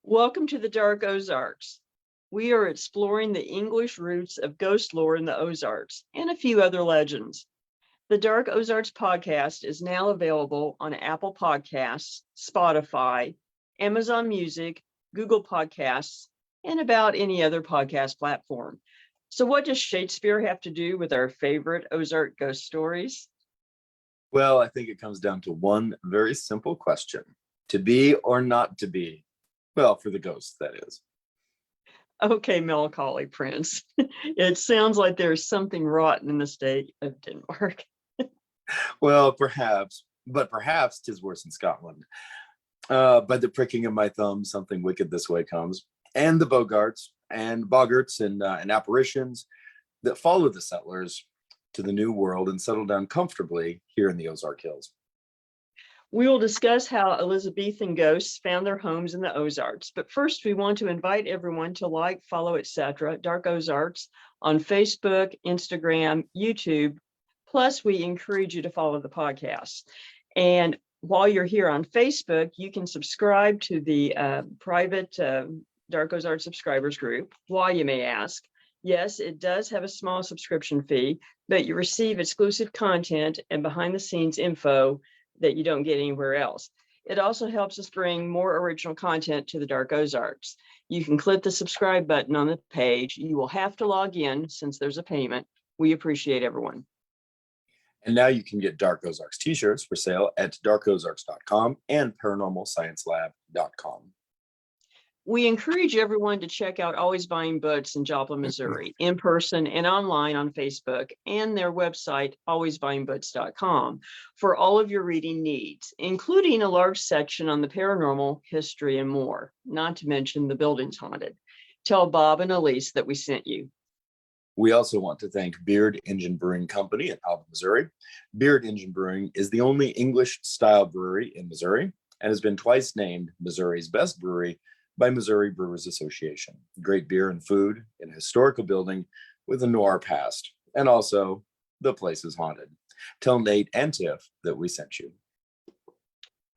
Welcome to the Dark Ozarks. We are exploring the English roots of ghost lore in the Ozarks and a few other legends. The Dark Ozarks podcast is now available on Apple Podcasts, Spotify, Amazon Music, Google Podcasts, and about any other podcast platform. So what does Shakespeare have to do with our favorite Ozark ghost stories? Well, I think it comes down to one very simple question: to be or not to be? Well, for the ghosts, that is. Okay, melancholy prince. It sounds like there's something rotten in the state of Denmark. Well, perhaps 'tis worse in Scotland. By the pricking of my thumb, something wicked this way comes. And the boggarts and apparitions that follow the settlers to the New World and settle down comfortably here in the Ozark Hills. We will discuss how Elizabethan ghosts found their homes in the Ozarks. But first, we want to invite everyone to like, follow, etc. Dark Ozarks on Facebook, Instagram, YouTube. Plus, we encourage you to follow the podcast. And while you're here on Facebook, you can subscribe to the private Dark Ozarks subscribers group. Why, you may ask? Yes, it does have a small subscription fee, but you receive exclusive content and behind-the-scenes info that you don't get anywhere else. It also helps us bring more original content to the Dark Ozarks. You can click the subscribe button on the page. You will have to log in since there's a payment. We appreciate everyone. And now you can get Dark Ozarks t-shirts for sale at darkozarks.com and paranormalsciencelab.com. We encourage everyone to check out Always Buying Books in Joplin, Missouri, in person and online on Facebook, and their website, alwaysbuyingbooks.com, for all of your reading needs, including a large section on the paranormal, history, and more, not to mention the buildings haunted. Tell Bob and Elise that we sent you. We also want to thank Beard Engine Brewing Company in Alva, Missouri. Beard Engine Brewing is the only English-style brewery in Missouri and has been twice named Missouri's best brewery by Missouri Brewers Association. Great beer and food in a historical building with a noir past. And also, the place is haunted. Tell Nate and Tiff that we sent you.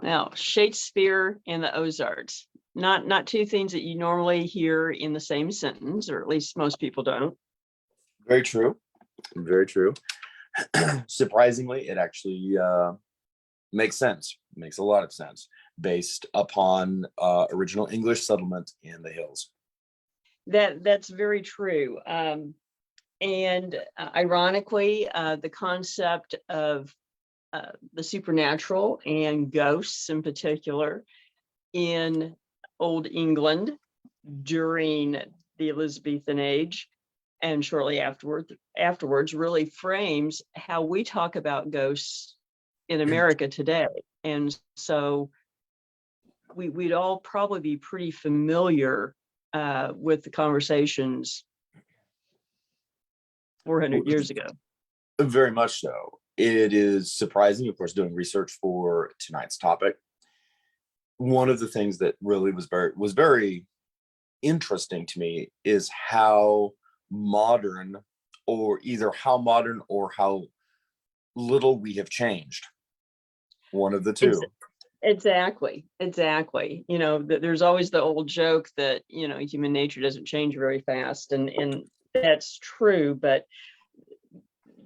Now, Shakespeare and the Ozarks. Not two things that you normally hear in the same sentence, or at least most people don't. Very true. Very true. Surprisingly, it actually makes sense. Makes a lot of sense based upon original English settlement in the hills. That's very true. And ironically, the concept of the supernatural and ghosts in particular in Old England during the Elizabethan age and shortly afterwards really frames how we talk about ghosts in America today. And so we'd all probably be pretty familiar with the conversations 400 years ago. Very much so. It is surprising, of course, doing research for tonight's topic. One of the things that really was very interesting to me is how modern or how little we have changed. One of the two. Exactly. You know, there's always the old joke that, you know, human nature doesn't change very fast. And that's true. But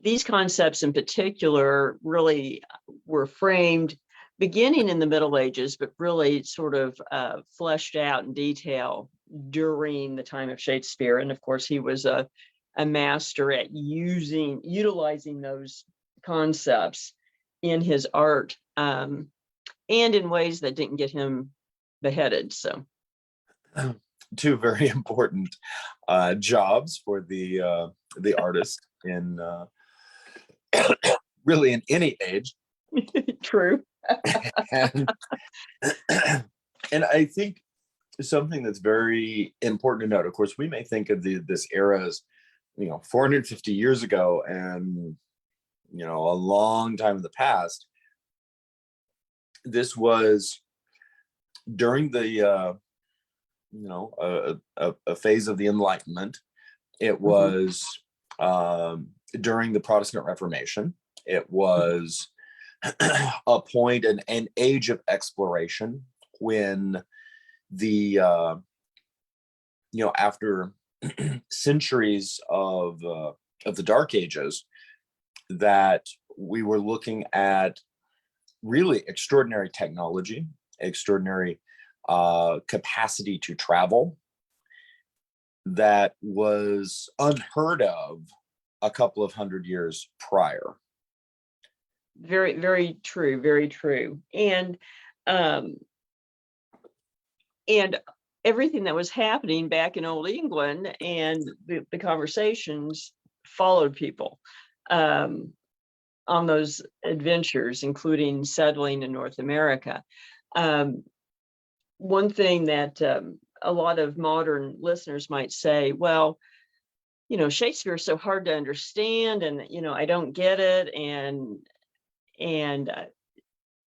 these concepts in particular really were framed beginning in the Middle Ages, but really sort of fleshed out in detail during the time of Shakespeare. And of course, he was a master at utilizing those concepts in his art, and in ways that didn't get him beheaded. So, two very important jobs for the artist in really in any age. True. and, and I think something that's very important to note. Of course, we may think of this era as 450 years ago, and a long time in the past. This was during the a phase of the Enlightenment. It was during the Protestant Reformation. It was a point, an age of exploration when the after centuries of the Dark Ages, that we were looking at really extraordinary technology, extraordinary capacity to travel that was unheard of a couple of hundred years prior. Very, very true. Very true. And everything that was happening back in Old England, and the conversations followed people on those adventures, including settling in North America. One thing that a lot of modern listeners might say, well, Shakespeare is so hard to understand, and I don't get it, and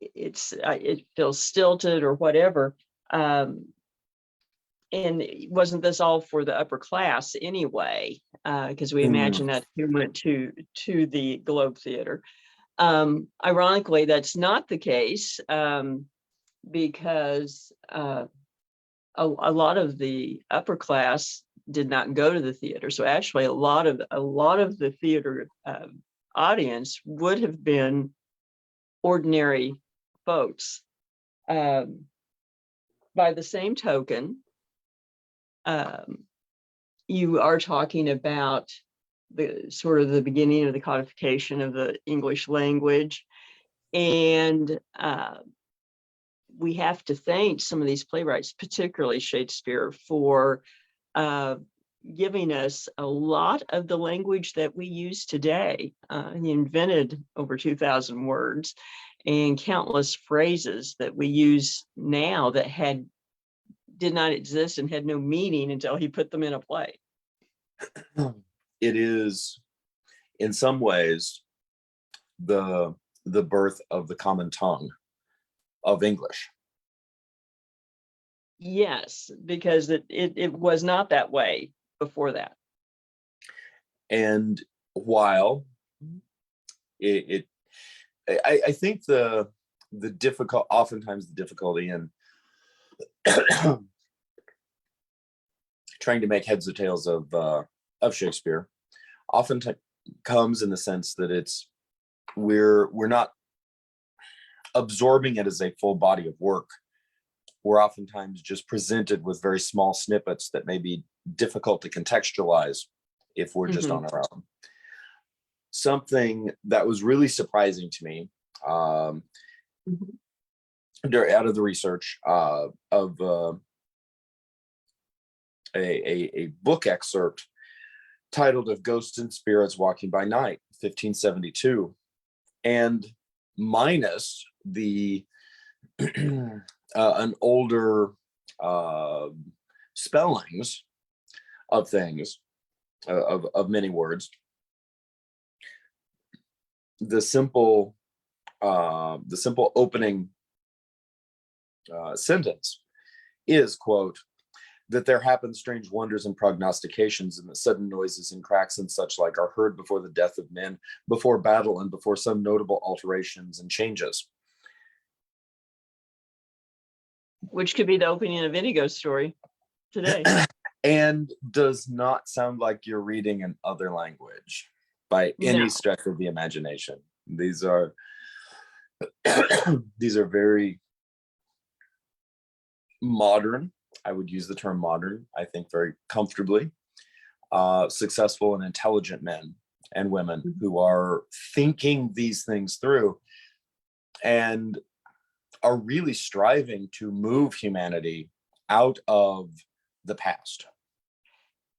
it feels stilted or whatever. And wasn't this all for the upper class anyway? Because we imagine that he went to the Globe Theater. Ironically, that's not the case, because a lot of the upper class did not go to the theater. So actually, a lot of the theater audience would have been ordinary folks. By the same token, you are talking about the sort of the beginning of the codification of the English language, and we have to thank some of these playwrights, particularly Shakespeare, for giving us a lot of the language that we use today. He invented over 2,000 words and countless phrases that we use now that did not exist and had no meaning until he put them in a play. It is, in some ways, the birth of the common tongue of English. Yes, because it was not that way before that. And while I think oftentimes the difficulty in trying to make heads or tails of Shakespeare often comes in the sense that we're not absorbing it as a full body of work. We're oftentimes just presented with very small snippets that may be difficult to contextualize if we're just on our own. Something that was really surprising to me out of the research of a book excerpt titled "Of Ghosts and Spirits Walking by Night," 1572, and minus the an older spellings of things, of many words. The simple opening sentence is, quote, "that there happen strange wonders and prognostications, and that sudden noises and cracks and such like are heard before the death of men, before battle, and before some notable alterations and changes." Which could be the opening of any ghost story today. And does not sound like you're reading an other language by any stretch of the imagination. These are very modern. I would use the term modern, I think, very comfortably. Successful and intelligent men and women who are thinking these things through and are really striving to move humanity out of the past.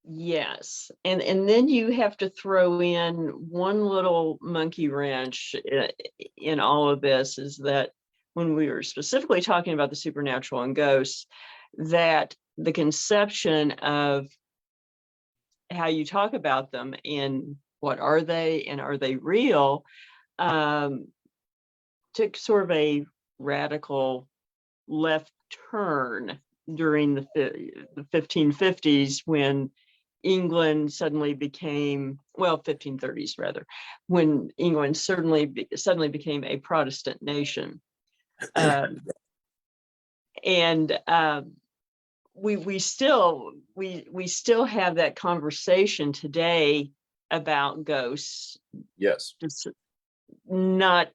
Yes. And then you have to throw in one little monkey wrench in all of this, is that when we were specifically talking about the supernatural and ghosts, that the conception of how you talk about them and what are they and are they real, took sort of a radical left turn during the 1550s, when England suddenly became, 1530s rather, when England suddenly became a Protestant nation. And we still have that conversation today about ghosts, Yes. just not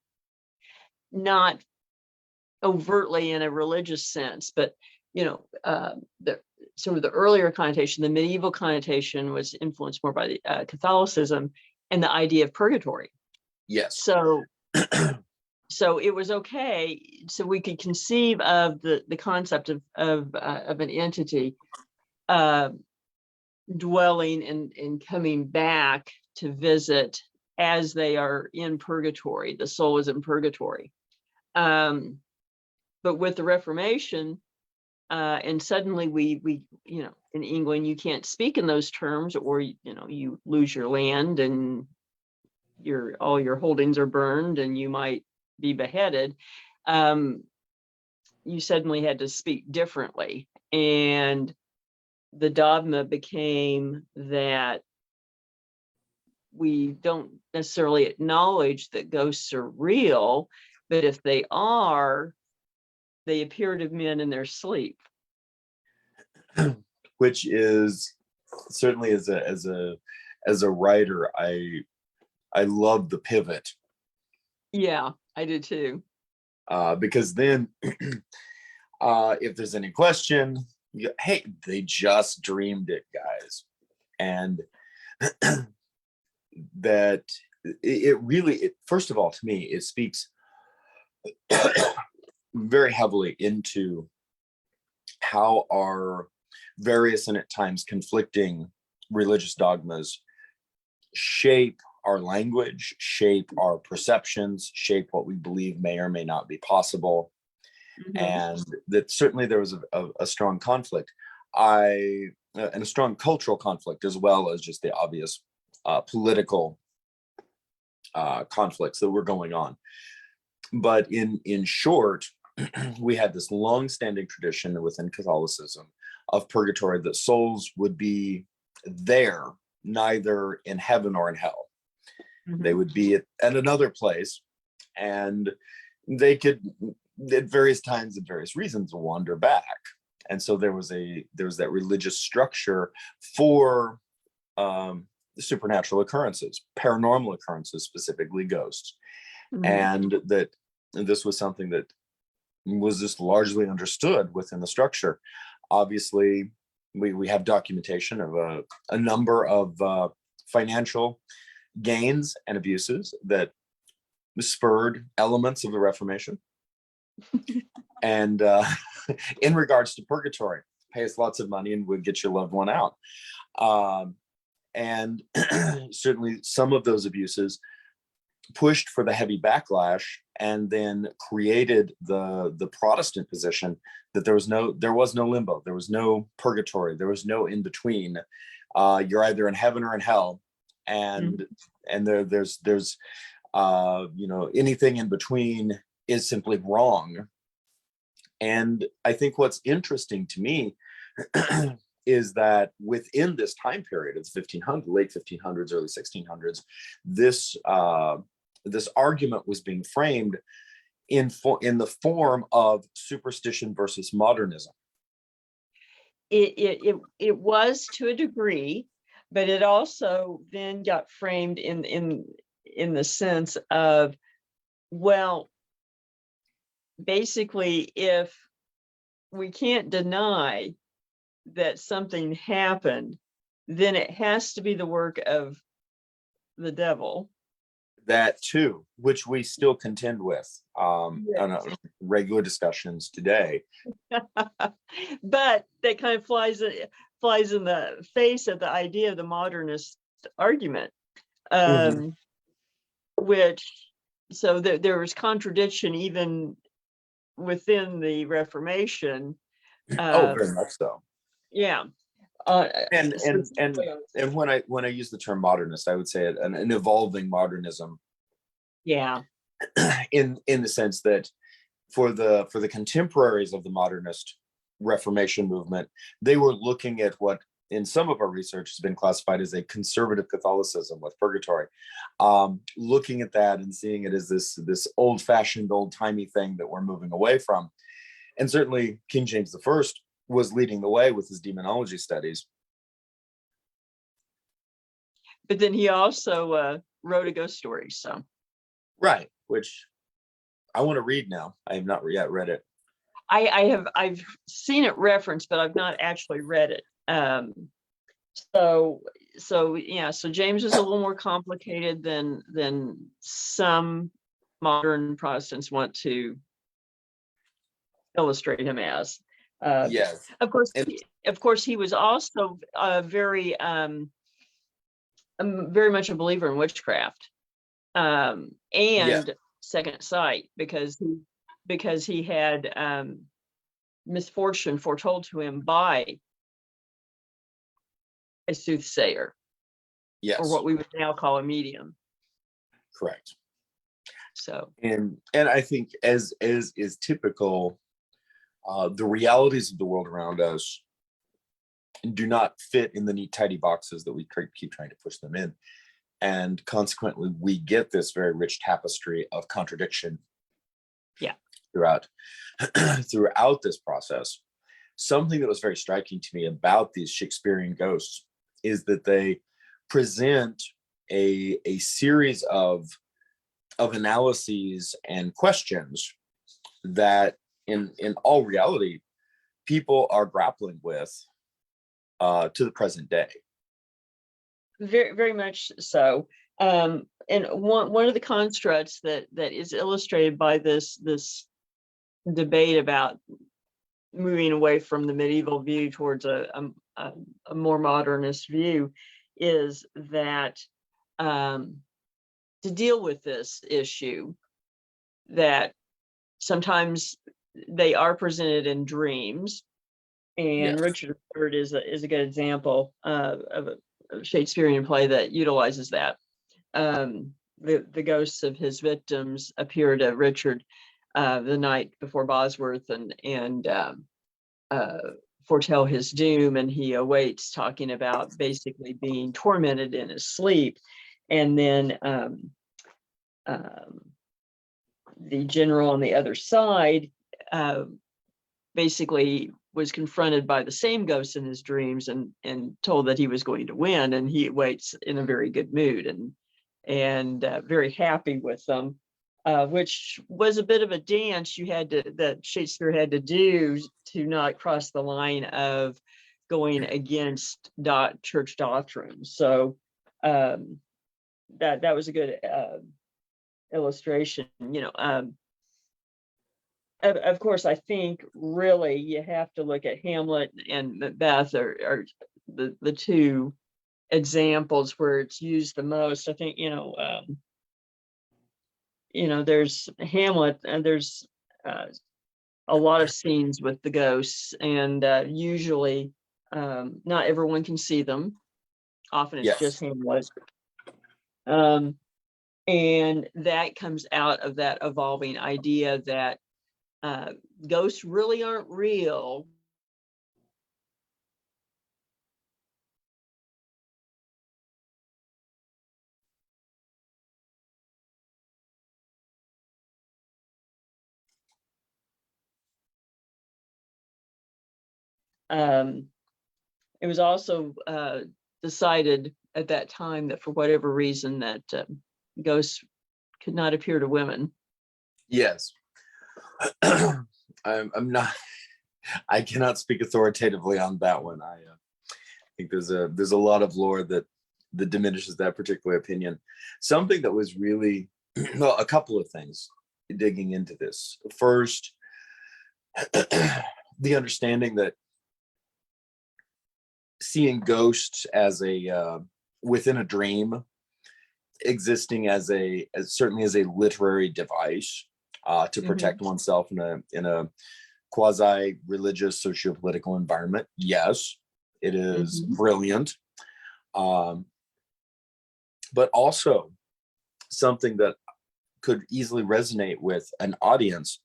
overtly in a religious sense, but the sort of the earlier connotation, the medieval connotation, was influenced more by the Catholicism and the idea of purgatory. Yes. So it was okay. So we could conceive of the concept of an entity dwelling and coming back to visit as they are in purgatory. The soul is in purgatory. But with the Reformation, and suddenly we in England, you can't speak in those terms, or you lose your land and all your holdings are burned and you might be beheaded. You suddenly had to speak differently, and the dogma became that we don't necessarily acknowledge that ghosts are real, but if they are, they appear to men in their sleep. Which is certainly, as a writer, I love the pivot. Yeah, I do too. Because then if there's any question, hey, they just dreamed it, guys. And that it really, first of all, to me, it speaks very heavily into how our various and at times conflicting religious dogmas shape our language, shape our perceptions, shape what we believe may or may not be possible. Mm-hmm. And that certainly there was a strong conflict, and a strong cultural conflict, as well as just the obvious political conflicts that were going on. But in short, we had this long-standing tradition within Catholicism of purgatory, that souls would be there, neither in heaven or in hell. Mm-hmm. They would be at another place, and they could, at various times and various reasons, wander back. And so there was that religious structure for supernatural occurrences, paranormal occurrences, specifically ghosts. Mm-hmm. And that this was something that was just largely understood within the structure. Obviously, we have documentation of a number of financial gains and abuses that spurred elements of the Reformation. And in regards to purgatory, pay us lots of money and we'll get your loved one out. And certainly some of those abuses pushed for the heavy backlash, and then created the Protestant position that there was no limbo, there was no purgatory, there was no in between. You're either in heaven or in hell, and there's anything in between is simply wrong. And I think what's interesting to me is that within this time period of 1500, late 1500s, early 1600s, this argument was being framed in the form of superstition versus modernism. It was, to a degree, but it also then got framed in the sense of, well, basically, if we can't deny that something happened, then it has to be the work of the devil. That too, which we still contend with on regular discussions today. But that kind of flies in the face of the idea of the modernist argument, which, so there was contradiction even within the Reformation. Very much so. Yeah. And when I use the term modernist, I would say an evolving modernism. Yeah. In the sense that for the contemporaries of the modernist Reformation movement, they were looking at what in some of our research has been classified as a conservative Catholicism with purgatory, looking at that and seeing it as this old-fashioned, old-timey thing that we're moving away from. And certainly King James I was leading the way with his demonology studies. But then he also wrote a ghost story. So Right, which I want to read now. I have not yet read it. I've seen it referenced, but I've not actually read it. So yeah, so James is a little more complicated than some modern Protestants want to illustrate him as. Yes. Of course, And he was also very very much a believer in witchcraft, and second sight, because he had misfortune foretold to him by a soothsayer, yes, or what we would now call a medium. correct. So And I think, as is typical, the realities of the world around us do not fit in the neat, tidy boxes that we keep trying to push them in. And consequently, we get this very rich tapestry of contradiction throughout this process. Something that was very striking to me about these Shakespearean ghosts is that they present a series of analyses and questions that in all reality people are grappling with to the present day. very, very much so. And one of the constructs that is illustrated by this debate about moving away from the medieval view towards a more modernist view is that to deal with this issue, that sometimes they are presented in dreams. And Yes. Richard III is a good example of a Shakespearean play that utilizes that. The ghosts of his victims appear to Richard the night before Bosworth and foretell his doom, and he awaits, talking about basically being tormented in his sleep. And then the general on the other side basically was confronted by the same ghosts in his dreams and told that he was going to win, and he waits in a very good mood and very happy with them, which was a bit of a dance that Shakespeare had to do to not cross the line of going against church doctrine. So that was a good illustration. Of course, I think really you have to look at Hamlet and Macbeth are the two examples where it's used the most. I think, there's Hamlet, and there's a lot of scenes with the ghosts, and usually not everyone can see them. Often it's just Hamlet. And that comes out of that evolving idea that ghosts really aren't real. It was also decided at that time that for whatever reason that ghosts could not appear to women. Yes. I'm not, I cannot speak authoritatively on that one. I think there's a lot of lore that diminishes that particular opinion. Something that was really, well, a couple of things digging into this. First, the understanding that seeing ghosts as within a dream, existing as certainly as a literary device to protect oneself in a quasi-religious socio-political environment. Yes, it is brilliant. But also something that could easily resonate with an audience,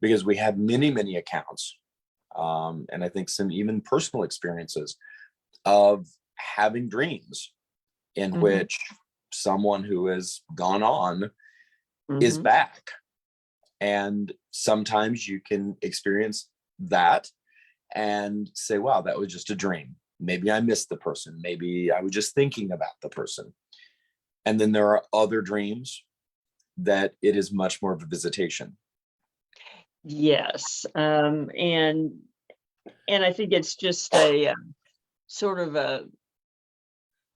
because we have many accounts, and I think some even personal experiences of having dreams in which someone who has gone on is back. And sometimes you can experience that, and say, wow, that was just a dream. Maybe I missed the person. Maybe I was just thinking about the person. And then there are other dreams that it is much more of a visitation. Yes. And I think it's just a sort of a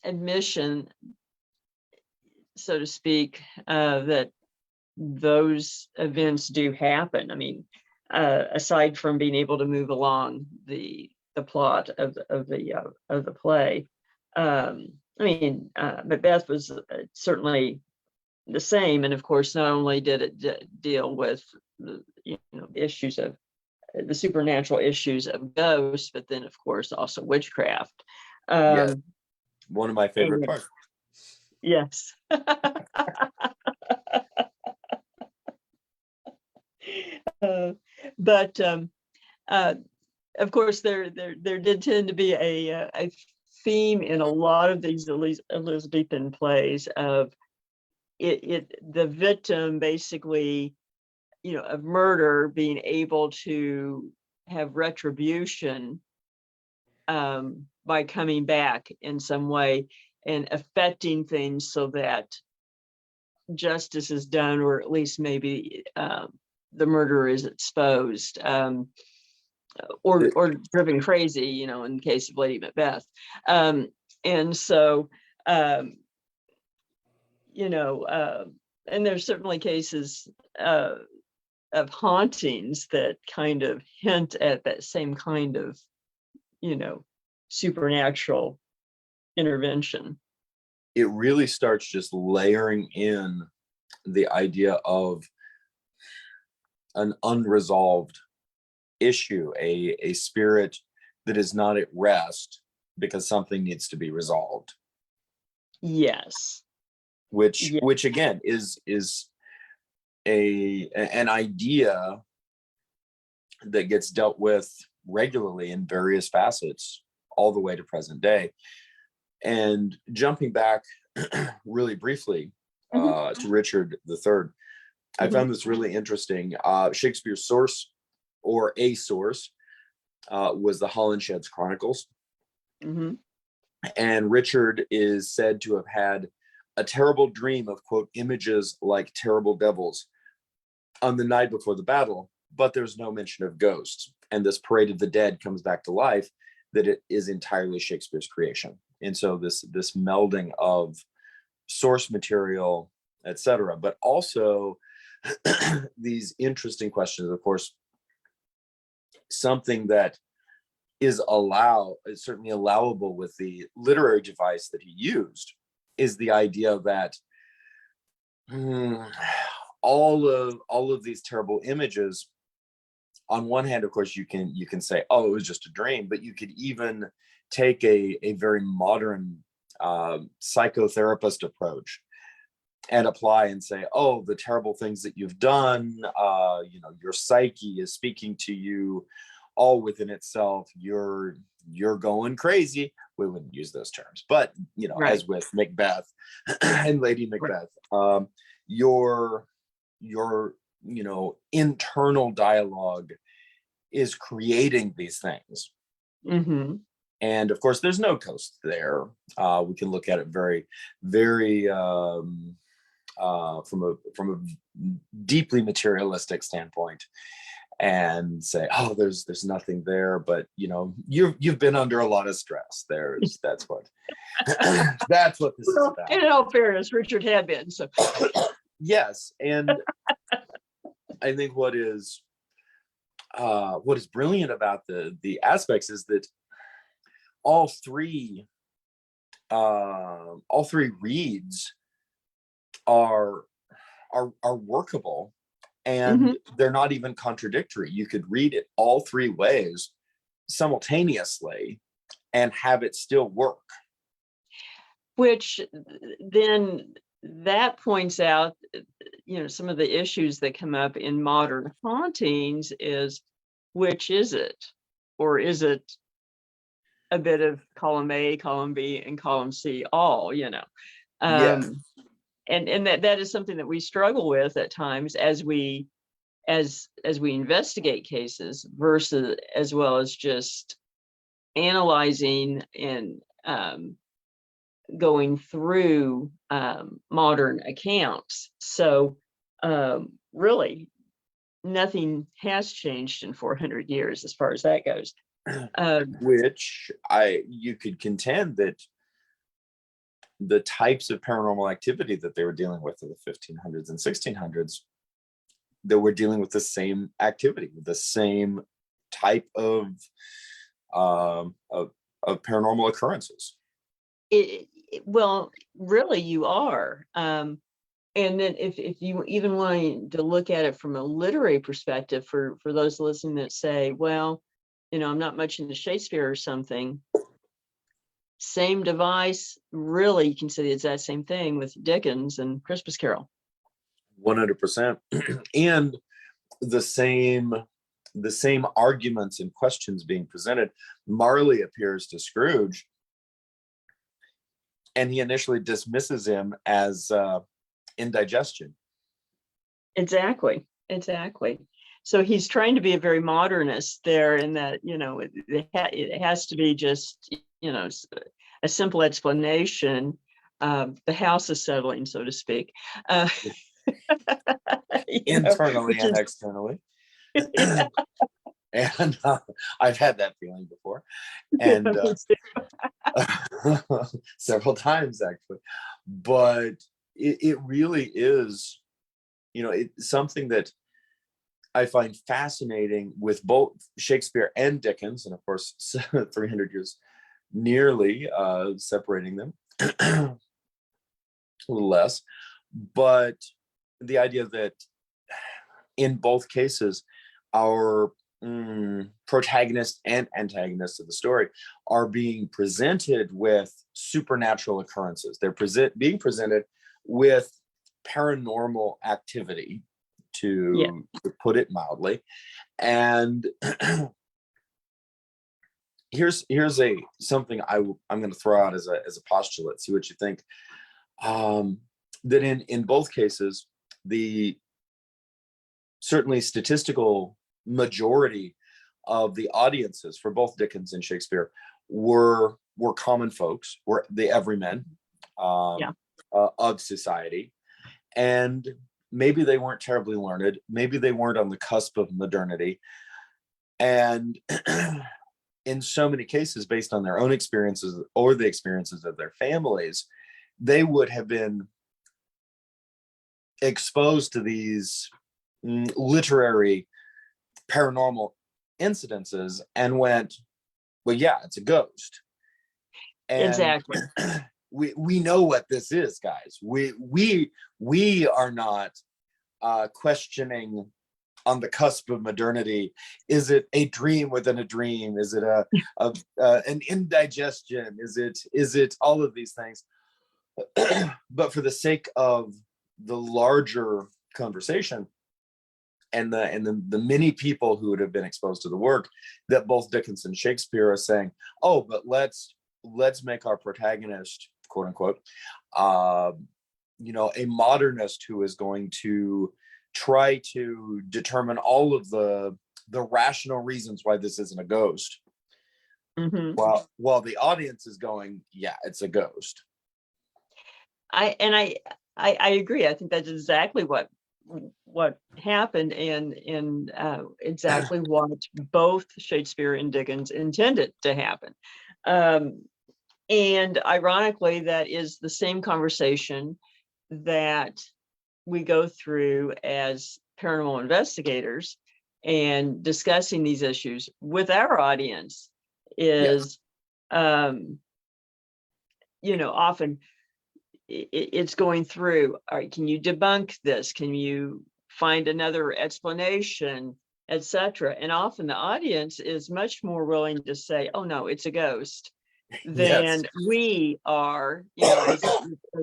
admission, so to speak, that those events do happen. I mean, aside from being able to move along the plot of the play, I mean, Macbeth was certainly the same, and of course, not only did it deal with the issues of the supernatural issues of ghosts, but then of course also witchcraft. Yes, one of my favorite and- parts. Yes. But of course, there did tend to be a theme in a lot of these Elizabethan plays of the victim basically, of murder being able to have retribution by coming back in some way and affecting things so that justice is done, or at least maybe the murderer is exposed, or driven crazy, in the case of Lady Macbeth. And so, and there's certainly cases of hauntings that kind of hint at that same kind of, supernatural intervention. It really starts just layering in the idea of an unresolved issue, a spirit that is not at rest because something needs to be resolved. Yes. Which again is an idea that gets dealt with regularly in various facets all the way to present day. And jumping back really briefly to Richard III, I found this really interesting. Shakespeare's source, or a source, was the Holinshed's Chronicles. And Richard is said to have had a terrible dream of, quote, images like terrible devils on the night before the battle, but there's no mention of ghosts. And this parade of the dead comes back to life, that it is entirely Shakespeare's creation. And so this melding of source material, etc., but also these interesting questions. Of course, something that is certainly allowable with the literary device that he used is the idea that all of these terrible images, on one hand, of course, you can say, oh, it was just a dream, but you could even take a very modern psychotherapist approach and apply and say, oh, the terrible things that you've done, your psyche is speaking to you all within itself. You're going crazy. We wouldn't use those terms, but right. As with Macbeth and Lady Macbeth, right. Your internal dialogue is creating these things. And of course, there's no ghost there. We can look at it very, very from a deeply materialistic standpoint, and say, oh, there's nothing there. But you've been under a lot of stress. That's what this is about. In all fairness, Richard had been. So yes, and I think what is brilliant about the aspects is that all three reads are workable, and they're not even contradictory. You could read it all three ways simultaneously and have it still work. Which then that points out, some of the issues that come up in modern hauntings is, which is it? Or is it a bit of column A, column B, and column C all, Yes. And that is something that we struggle with at times as we as we investigate cases versus as well as just analyzing and going through modern accounts. So really, nothing has changed in 400 years as far as that goes. Which you could contend that the types of paranormal activity that they were dealing with in the 1500s and 1600s, that were dealing with the same activity, the same type of paranormal occurrences. Well, really, you are. And then if you even want to look at it from a literary perspective, for those listening that say, well, I'm not much into Shakespeare or something, same device, really, you can say the exact same thing with Dickens and Christmas Carol. 100%. And the same arguments and questions being presented. Marley appears to Scrooge, and he initially dismisses him as indigestion. Exactly. So he's trying to be a very modernist there, in that it has to be just a simple explanation. The house is settling, so to speak, internally and externally. Yeah. And I've had that feeling before, and several times actually. But it really is, it's something that I find fascinating with both Shakespeare and Dickens, and of course 300 years nearly separating them, a little less. But the idea that in both cases, our protagonist and antagonist of the story are being presented with supernatural occurrences. They're being presented with paranormal activity, to put it mildly. And here's something I'm going to throw out as a postulate, see what you think. That in both cases, the certainly statistical majority of the audiences for both Dickens and Shakespeare were common folks, were the everymen of society. And maybe they weren't terribly learned, maybe they weren't on the cusp of modernity. And in so many cases, based on their own experiences or the experiences of their families, they would have been exposed to these literary paranormal incidences and went, well, yeah, it's a ghost. And exactly. We know what this is, guys. We are not questioning on the cusp of modernity. Is it a dream within a dream? Is it an indigestion? Is it all of these things? But for the sake of the larger conversation and the many people who would have been exposed to the work, that both Dickens and Shakespeare are saying, oh, but let's make our protagonist, quote unquote, a modernist who is going to try to determine all of the rational reasons why this isn't a ghost. Mm-hmm. While the audience is going, yeah, it's a ghost. I agree. I think that's exactly what happened, and exactly what both Shakespeare and Dickens intended to happen. And ironically, that is the same conversation that we go through as paranormal investigators and discussing these issues with our audience is, often it's going through, all right, can you debunk this? Can you find another explanation, etc.? And often the audience is much more willing to say, oh, no, it's a ghost, than we are, as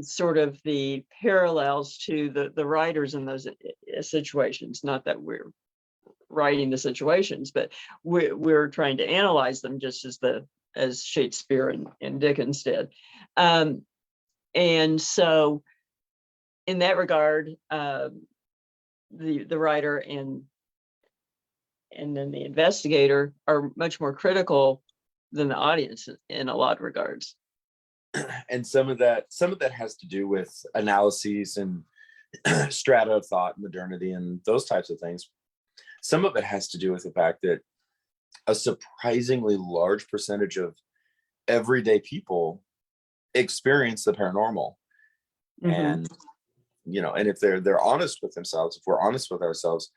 sort of the parallels to the writers in those situations. Not that we're writing the situations, but we're trying to analyze them just as Shakespeare and Dickens did. And so in that regard, the writer and and then the investigator are much more critical than the audience in a lot of regards. And some of that has to do with analyses and strata of thought, modernity, and those types of things. Some of it has to do with the fact that a surprisingly large percentage of everyday people experience the paranormal. Mhm. And and if they're honest with themselves, if we're honest with ourselves,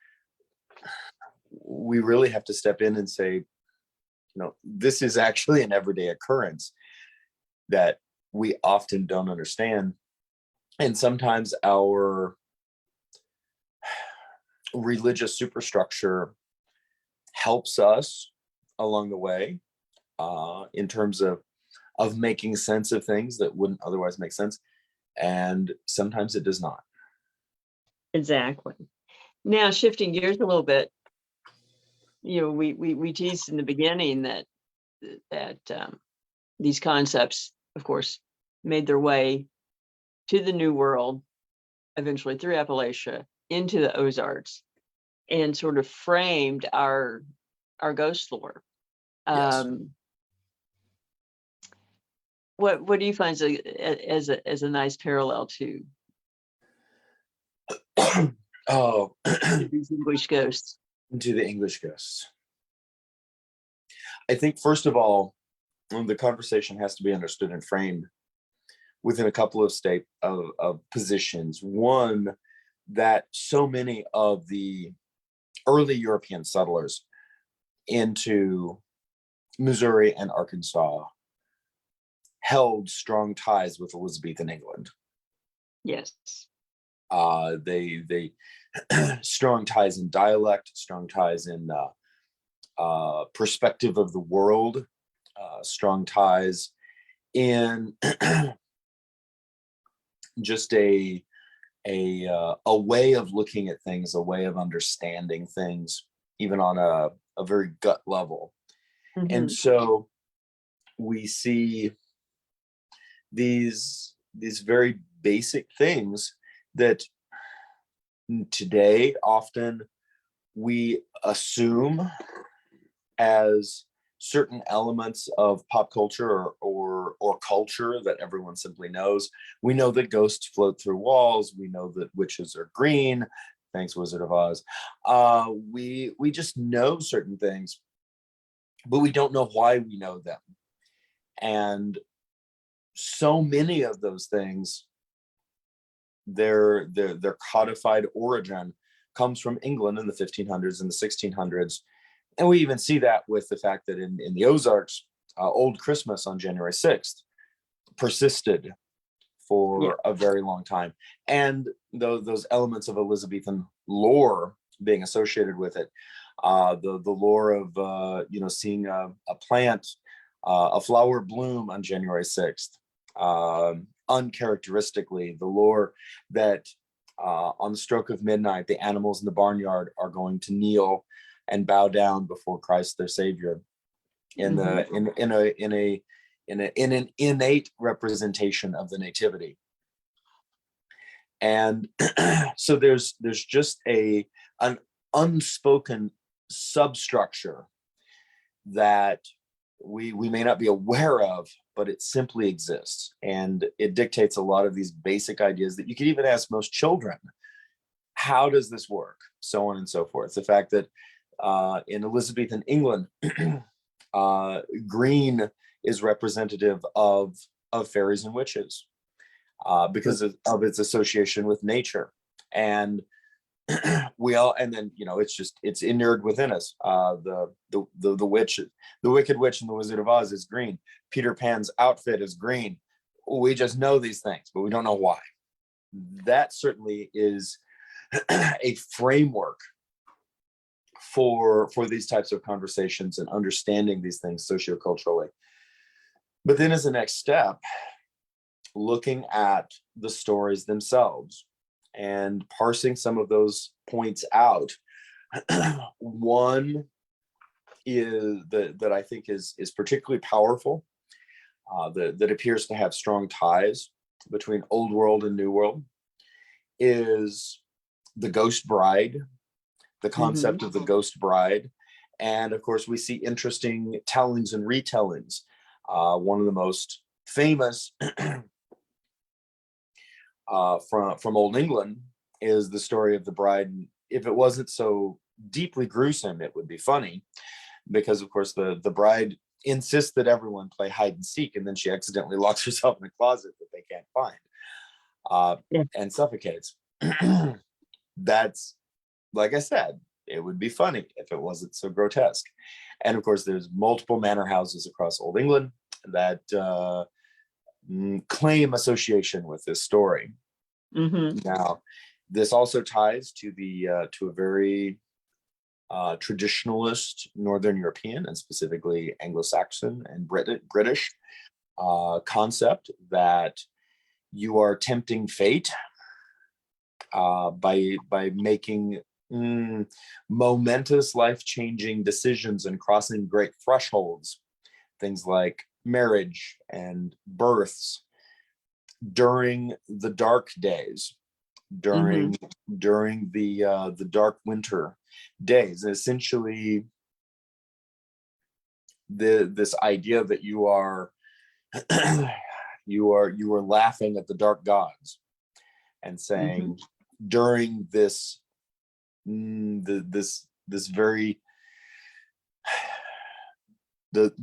we really have to step in and say, this is actually an everyday occurrence that we often don't understand. And sometimes our religious superstructure helps us along the way, in terms of making sense of things that wouldn't otherwise make sense. And sometimes it does not. Exactly. Now, shifting gears a little bit, we teased in the beginning that these concepts, of course, made their way to the New World, eventually through Appalachia into the Ozarks, and sort of framed our ghost lore. Yes. What do you find as a nice parallel to Oh, these English ghosts? to the English ghosts. I think, first of all, the conversation has to be understood and framed within a couple of positions. One, that so many of the early European settlers into Missouri and Arkansas held strong ties with Elizabethan England. Yes. They strong ties in dialect, strong ties in perspective of the world, strong ties in just a way of looking at things, a way of understanding things, even on a very gut level. Mm-hmm. And so we see these very basic things that today often we assume as certain elements of pop culture or culture that everyone simply knows. We know that ghosts float through walls. We know that witches are green. Thanks, Wizard of Oz. We just know certain things, but we don't know why we know them. And so many of those things, their codified origin comes from England in the 1500s and the 1600s. And we even see that with the fact that in the Ozarks, Old Christmas on January 6th persisted for a very long time. And those elements of Elizabethan lore being associated with it, the lore of, seeing a plant, a flower bloom on January 6th, uncharacteristically, the lore that on the stroke of midnight, the animals in the barnyard are going to kneel and bow down before Christ their Savior, in an innate representation of the Nativity. And so there's just an unspoken substructure that we may not be aware of, but it simply exists, and it dictates a lot of these basic ideas that you could even ask most children. How does this work? So on and so forth. The fact that in Elizabethan England, green is representative of fairies and witches, because of its association with nature. And it's inured within us. The witch, the Wicked Witch and the Wizard of Oz is green. Peter Pan's outfit is green. We just know these things, but we don't know why. That certainly is a framework for these types of conversations and understanding these things socioculturally. But then as a next step, looking at the stories themselves and parsing some of those points out. One is that I think is particularly powerful, that appears to have strong ties between Old World and New World, is the ghost bride, the concept of the ghost bride, And of course, we see interesting tellings and retellings. One of the most famous from Old England is the story of the bride. If it wasn't so deeply gruesome, it would be funny, because of course the bride insists that everyone play hide and seek, and then she accidentally locks herself in a closet that they can't find, Yeah. and suffocates. That's, like I said, it would be funny if it wasn't so grotesque. And of course, there's multiple manor houses across Old England that claim association with this story. Mm-hmm. Now, this also ties to a very traditionalist Northern European, and specifically Anglo-Saxon and British concept that you are tempting fate by making momentous, life-changing decisions and crossing great thresholds, things like marriage and births during the dark days, during the dark winter days. And essentially, this idea that you are you are laughing at the dark gods and saying, during this very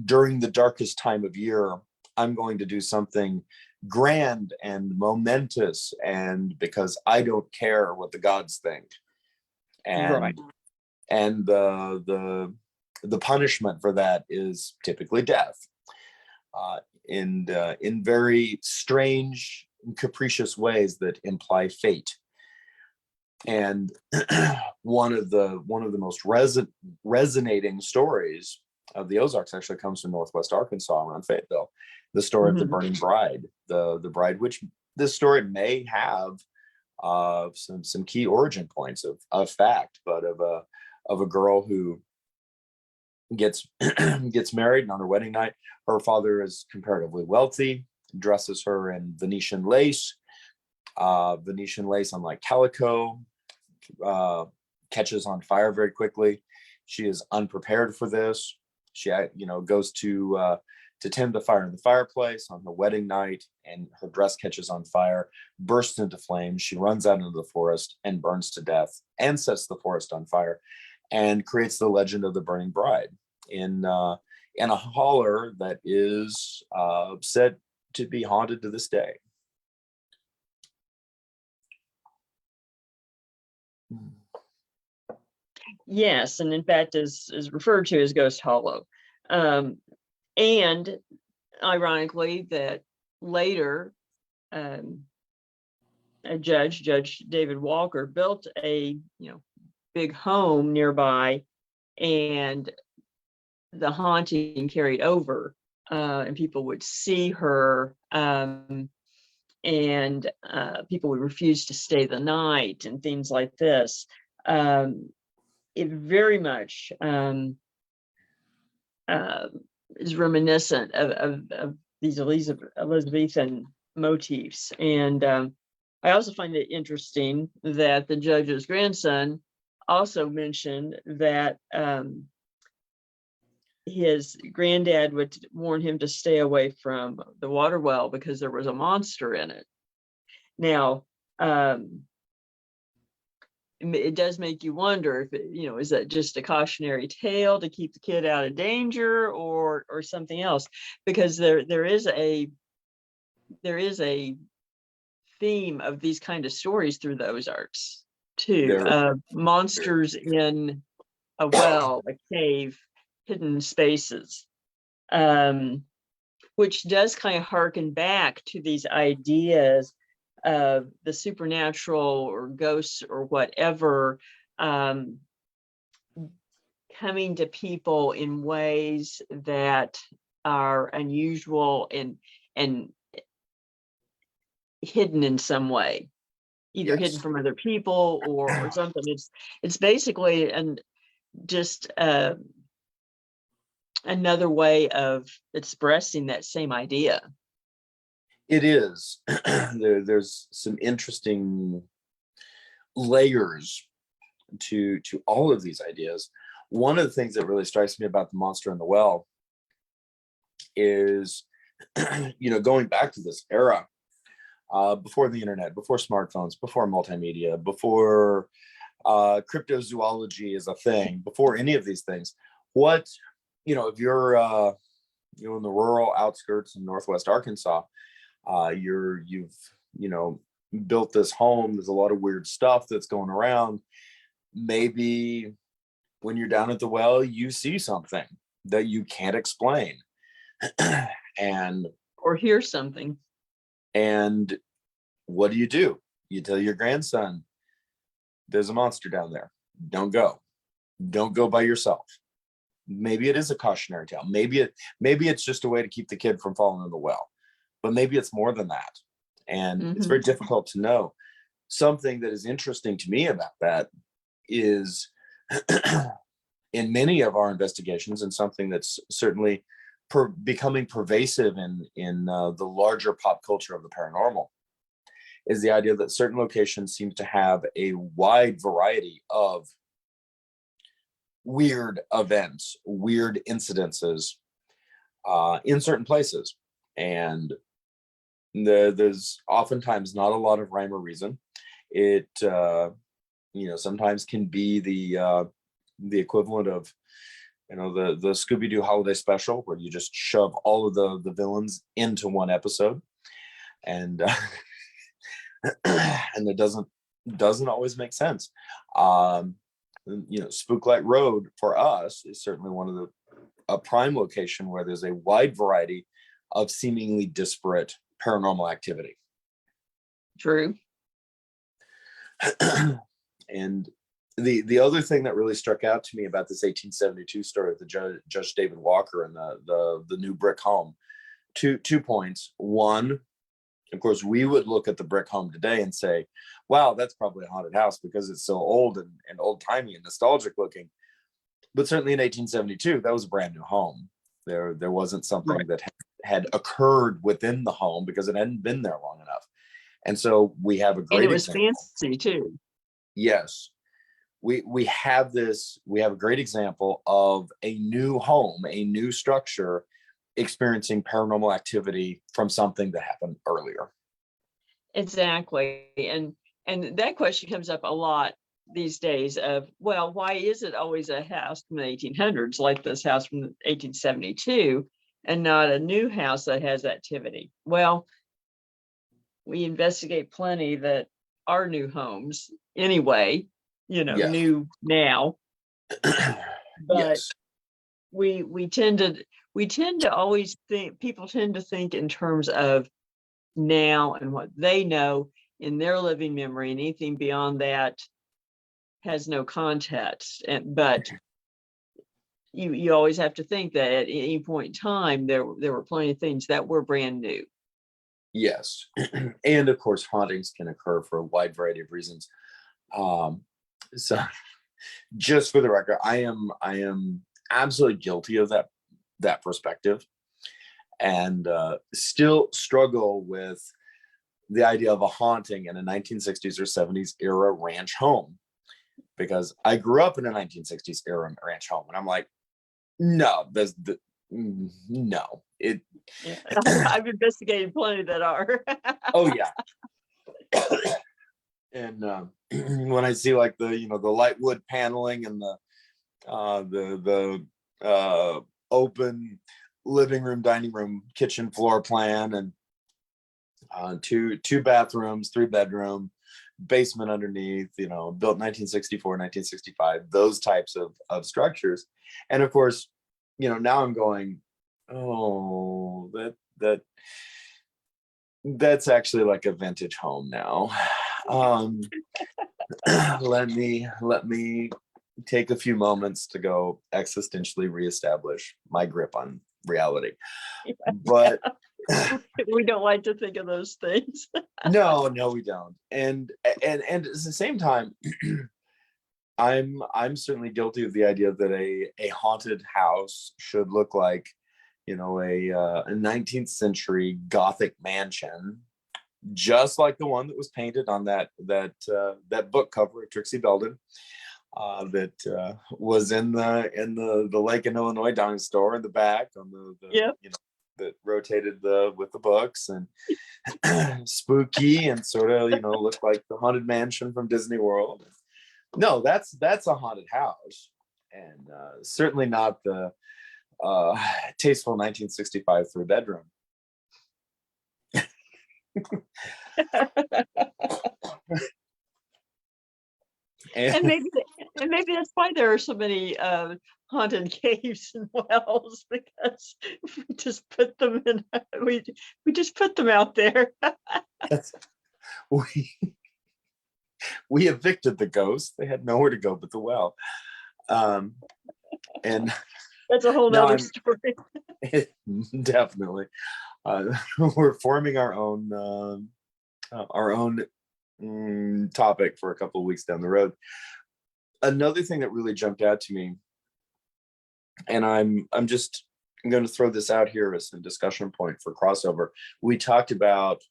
during the darkest time of year, I'm going to do something grand and momentous, and because I don't care what the gods think. And Right. and the punishment for that is typically death, in very strange and capricious ways that imply fate. And one of the most resonating stories of the Ozarks actually comes from Northwest Arkansas, around Fayetteville. The story of the burning bride, the bride, which this story may have some key origin points of fact, but of a girl who gets gets married, and on her wedding night, her father is comparatively wealthy, dresses her in Venetian lace. Venetian lace, unlike calico, catches on fire very quickly. She is unprepared for this. She, goes to tend the fire in the fireplace on her wedding night, and her dress catches on fire, bursts into flames. She runs out into the forest and burns to death, and sets the forest on fire, and creates the legend of the burning bride in a holler that is said to be haunted to this day. Yes, and in fact is referred to as Ghost Hollow. And ironically, that later a Judge David Walker, built a big home nearby, and the haunting carried over, and people would see her, and people would refuse to stay the night and things like this. It very much is reminiscent of these Elizabethan motifs. And I also find it interesting that the judge's grandson also mentioned that his granddad would warn him to stay away from the water well because there was a monster in it. Now, it does make you wonder if is that just a cautionary tale to keep the kid out of danger, or something else, because there is a theme of these kind of stories through the Ozarks too. Monsters in a well, a cave, hidden spaces, which does kind of harken back to these ideas of the supernatural or ghosts or whatever, coming to people in ways that are unusual and hidden in some way, either hidden from other people or something. It's basically just another way of expressing that same idea. It is. There's some interesting layers to all of these ideas. one of the things that really strikes me about the monster in the well is, going back to this era, before the internet, before smartphones, before multimedia, before cryptozoology is a thing, before any of these things. What, if you're in the rural outskirts in Northwest Arkansas, you've built this home, there's a lot of weird stuff that's going around. Maybe when you're down at the well, you see something that you can't explain. and Or hear something. And what do? You tell your grandson, there's a monster down there. Don't go. Don't go by yourself. Maybe it is a cautionary tale. Maybe it's just a way to keep the kid from falling in the well. But maybe it's more than that. And it's very difficult to know. Something that is interesting to me about that is in many of our investigations, and something that's certainly becoming pervasive in the larger pop culture of the paranormal, is the idea that certain locations seem to have a wide variety of weird events, weird incidences in certain places. And there's oftentimes not a lot of rhyme or reason. It sometimes can be the equivalent of the Scooby-Doo holiday special, where you just shove all of the villains into one episode, and and it doesn't always make sense. Spooklight Road for us is certainly one of a prime location where there's a wide variety of seemingly disparate paranormal activity. True. And the other thing that really struck out to me about this 1872 story of the Judge David Walker and the new brick home, two points. One, of course, we would look at the brick home today and say, wow, that's probably a haunted house because it's so old and old-timey and nostalgic looking. But certainly in 1872, that was a brand new home. There wasn't something Right. that had occurred within the home because it hadn't been there long enough. And so we have a great And it was example. fancy too. Yes. We have a great example of a new home, a new structure experiencing paranormal activity from something that happened earlier. Exactly. And that question comes up a lot these days of, well, why is it always a house from the 1800s like this house from 1872 and not a new house that has activity? Well, we investigate plenty that are new homes anyway, Yes. new now. But Yes. we tend to always think, people tend to think in terms of now and what they know in their living memory, and anything beyond that has no context. But you always have to think that at any point in time there were plenty of things that were brand new. Yes. And of course, hauntings can occur for a wide variety of reasons. So just for the record, I am absolutely guilty of that perspective, and still struggle with the idea of a haunting in a 1960s or 70s era ranch home, because I grew up in a 1960s era ranch home, and I'm like, no, no. Yeah. I've investigated plenty that are. Oh yeah. And when I see like the light wood paneling and the open living room, dining room, kitchen floor plan, and two bathrooms, 3-bedroom, basement underneath, built 1964, 1965, those types of structures. And of course, now I'm going, oh, that's actually like a vintage home now. Let me take a few moments to go existentially reestablish my grip on reality. But we don't like to think of those things. no, we don't. And at the same time, I'm certainly guilty of the idea that a haunted house should look like, a 19th century Gothic mansion, just like the one that was painted on that book cover of Trixie Belden. that was in the Lake in Illinois dime store in the back on the Yep. that rotated with the books, and spooky and sort of looked like the Haunted Mansion from Disney World. No, that's a haunted house, and certainly not the tasteful 1965 three-bedroom. And maybe that's why there are so many haunted caves and wells, because we just put them in. We just put them out there. we evicted the ghosts. They had nowhere to go but the well. And that's a whole nother story. Definitely. We're forming our own topic for a couple of weeks down the road. Another thing that really jumped out to me, and I'm going to throw this out here as a discussion point for crossover. We talked about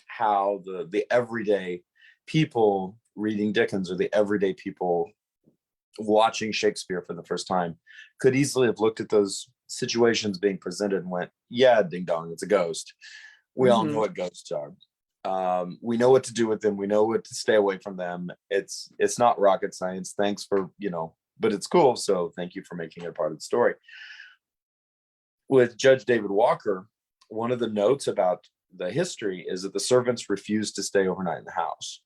how the everyday people reading Dickens, or the everyday people watching Shakespeare for the first time, could easily have looked at those situations being presented and went, yeah, ding dong, it's a ghost. We all know what ghosts are. We know what to do with them. We know what to stay away from them. It's not rocket science. Thanks for, but it's cool. So thank you for making it a part of the story. With Judge David Walker, one of the notes about the history is that the servants refused to stay overnight in the house.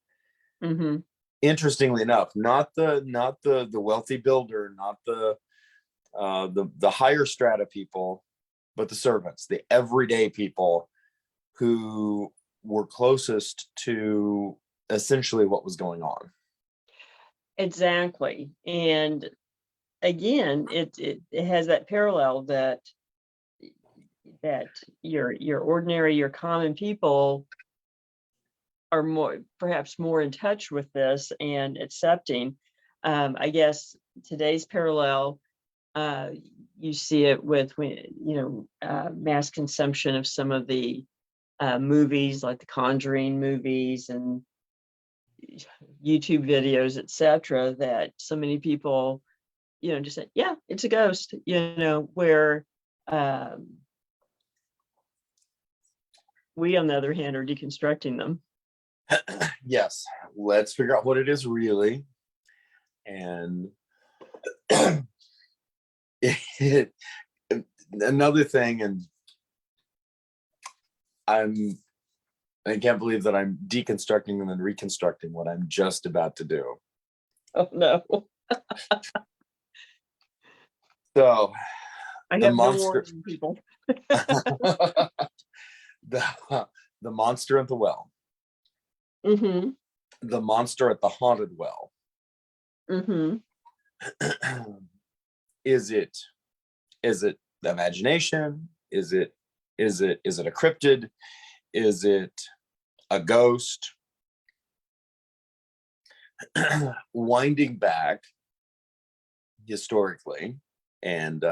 Mm-hmm. Interestingly enough, not the wealthy builder, not the higher strata people, but the servants, the everyday people who were closest to essentially what was going on. Exactly. And again, it has that parallel that your ordinary, your common people are perhaps more in touch with this and accepting. I guess today's parallel, you see it with mass consumption of some of the movies, like the Conjuring movies and YouTube videos, etc., that so many people just say, yeah, it's a ghost, where we on the other hand are deconstructing them. Yes, let's figure out what it is really. And another thing, and I can't believe that I'm deconstructing and then reconstructing what I'm just about to do. Oh no. So I the have monster, no people. the monster at the well. Mm-hmm. The monster at the haunted well. Mm-hmm. Is it the imagination? Is it a cryptid? Is it a ghost? Winding back historically and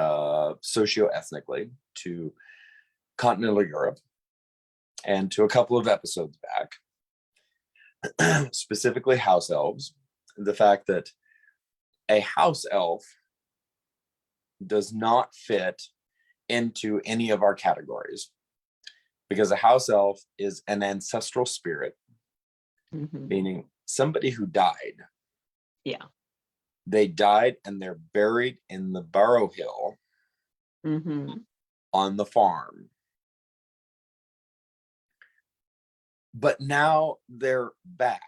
socio-ethnically to continental Europe and to a couple of episodes back, specifically house elves, the fact that a house elf does not fit into any of our categories, because a house elf is an ancestral spirit, meaning somebody who died. Yeah. They died and they're buried in the Barrow Hill on the farm. But now they're back.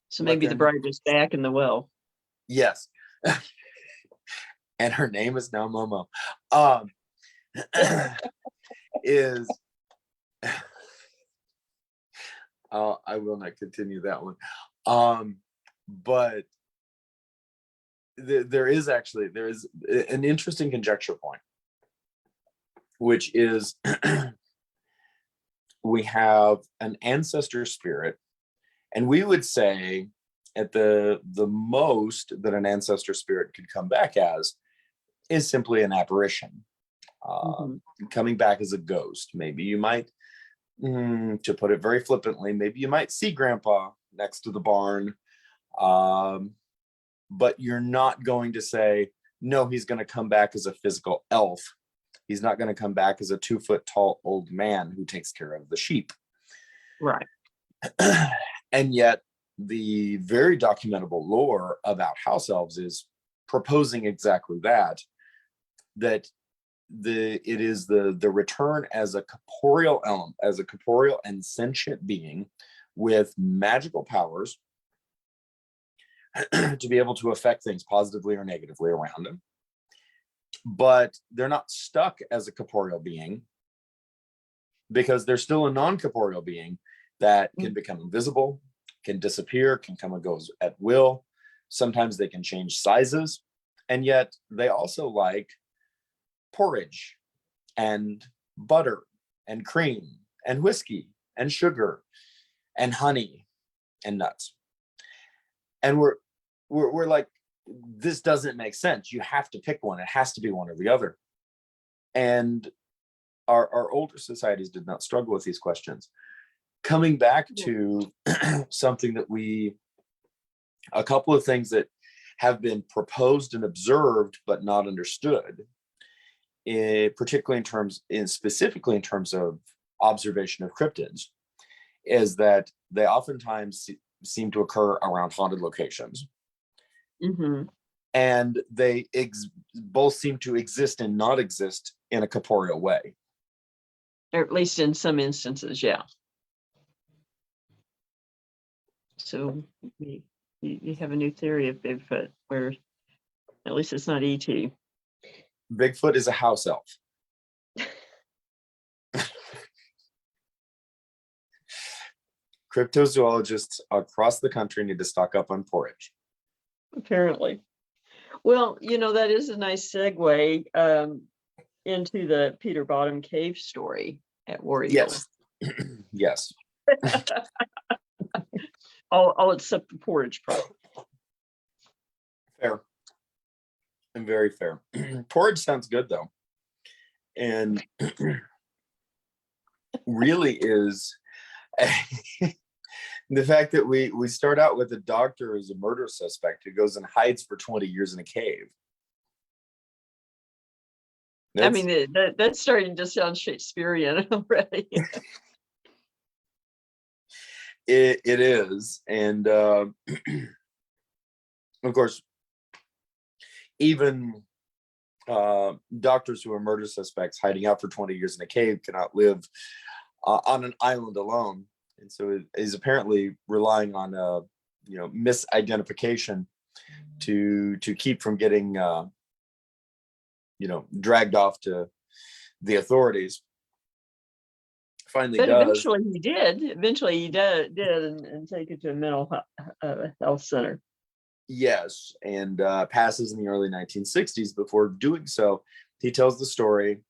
So maybe the bride is back in the well. Yes. And her name is now Momo. I will not continue that one. But there is an interesting conjecture point, which is we have an ancestor spirit, and we would say at the most that an ancestor spirit could come back as is simply an apparition, coming back as a ghost. Maybe you might, to put it very flippantly, maybe you might see Grandpa next to the barn But you're not going to say, no, he's going to come back as a physical elf. He's not going to come back as a 2-foot tall old man who takes care of the sheep. Right. And yet the very documentable lore about house elves is proposing exactly that it is the return as a corporeal element, as a corporeal and sentient being with magical powers to be able to affect things positively or negatively around them. But they're not stuck as a corporeal being, because they're still a non-corporeal being that can become invisible, can disappear, can come and go at will. Sometimes they can change sizes, and yet they also like porridge and butter and cream and whiskey and sugar and honey and nuts. And we're like, this doesn't make sense. You have to pick one. It has to be one or the other. And our older societies did not struggle with these questions. Coming back to something that a couple of things that have been proposed and observed but not understood, particularly specifically in terms of observation of cryptids, is that they oftentimes seem to occur around haunted locations. Mm-hmm. And they both seem to exist and not exist in a corporeal way. Or at least in some instances, yeah. So you have a new theory of Bigfoot, where at least it's not E.T. Bigfoot is a house elf. Cryptozoologists across the country need to stock up on porridge. Apparently. Well, that is a nice segue into the Peter Bottom Cave story at War Eagle. Yes. Yes. I'll accept the porridge part. Fair. And very fair. Porridge sounds good, though. And really is the fact that we start out with a doctor as a murder suspect who goes and hides for 20 years in a cave. I mean, that's starting to sound Shakespearean already. It is. And of course, even doctors who are murder suspects hiding out for 20 years in a cave cannot live on an island alone. And so is apparently relying on misidentification to keep from getting dragged off to the authorities. Finally, but does. Eventually he did and take it to a mental health center. Yes, and passes in the early 1960s. Before doing so, he tells the story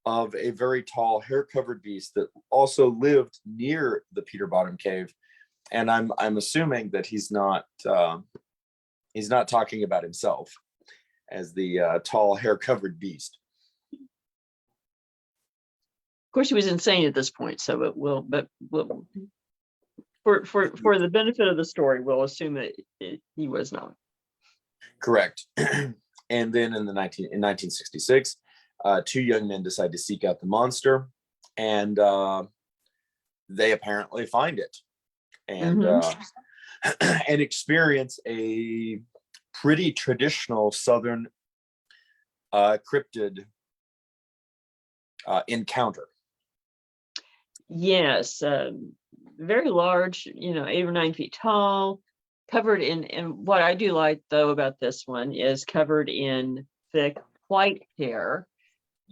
of a very tall, hair-covered beast that also lived near the Peter Bottom Cave. And I'm assuming that he's not talking about himself as the tall, hair-covered beast. Of course, he was insane at this point, so for the benefit of the story, we'll assume that he was not. Correct. And then in 1966, two young men decide to seek out the monster, and they apparently find it, and and experience a pretty traditional Southern cryptid encounter. Yes, very large, 8 or 9 feet tall, covered in, and what I do like though about this one is covered in thick white hair.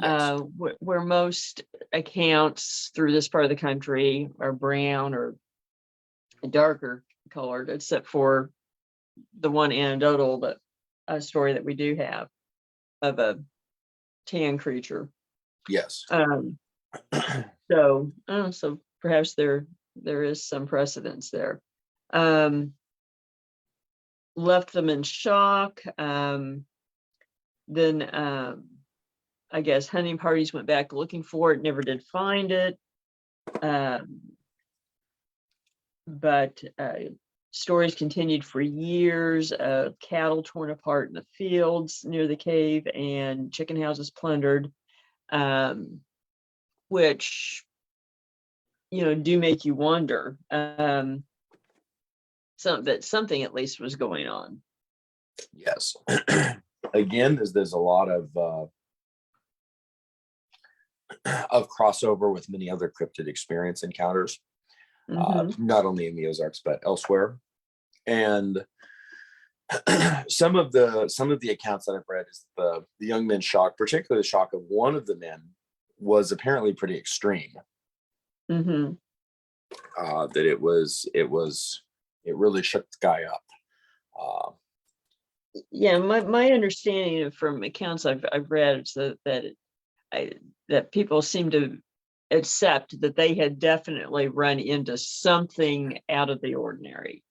Yes. Where most accounts through this part of the country are brown or darker colored, except for the one anecdotal story that we do have of a tan creature. Yes. So perhaps there is some precedence there. Left them in shock. Then I guess hunting parties went back looking for it, never did find it. But Stories continued for years of cattle torn apart in the fields near the cave and chicken houses plundered, which, do make you wonder that something at least was going on. Yes. Again, there's a lot of crossover with many other cryptid experience encounters, not only in the Ozarks but elsewhere. And some of the accounts that I've read is the young men's shock, particularly the shock of one of the men, was apparently pretty extreme. That it really shook the guy up. Yeah, my understanding from accounts I've read is that people seem to accept that they had definitely run into something out of the ordinary.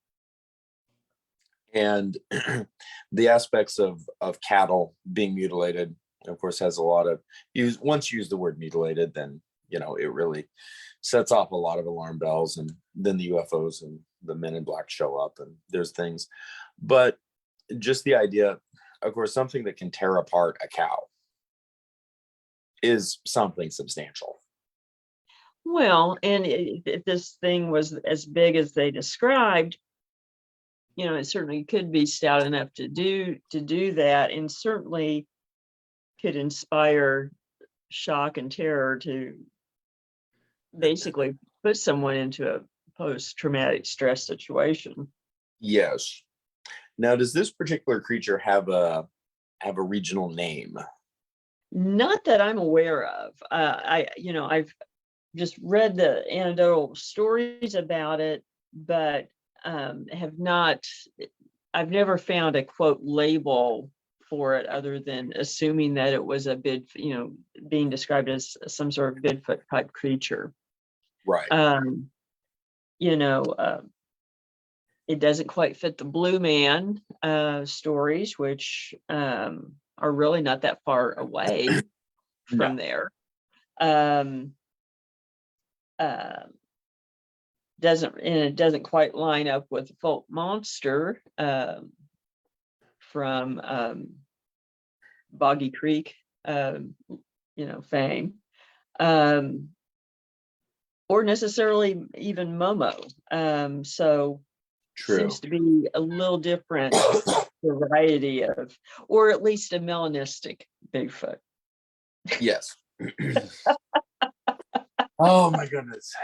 And the aspects of cattle being mutilated, of course, has a lot of once you use the word mutilated, then it really sets off a lot of alarm bells, and then the UFOs and the men in black show up, and there's things. But just the idea, of course, something that can tear apart a cow is something substantial. Well, and if this thing was as big as they described, it certainly could be stout enough to do that, and certainly could inspire shock and terror to basically put someone into a post-traumatic stress situation. Yes. Now, does this particular creature have a regional name? Not that I'm aware of. I've just read the anecdotal stories about it, but I've never found a quote label for it other than assuming that it was a being described as some sort of Bigfoot type creature. Right. It doesn't quite fit the Blue Man stories, which are really not that far away from there. It doesn't quite line up with the Folk Monster from Boggy Creek, fame, or necessarily even Momo. So True. Seems to be a little different variety of, or at least a melanistic Bigfoot. Yes. Oh my goodness.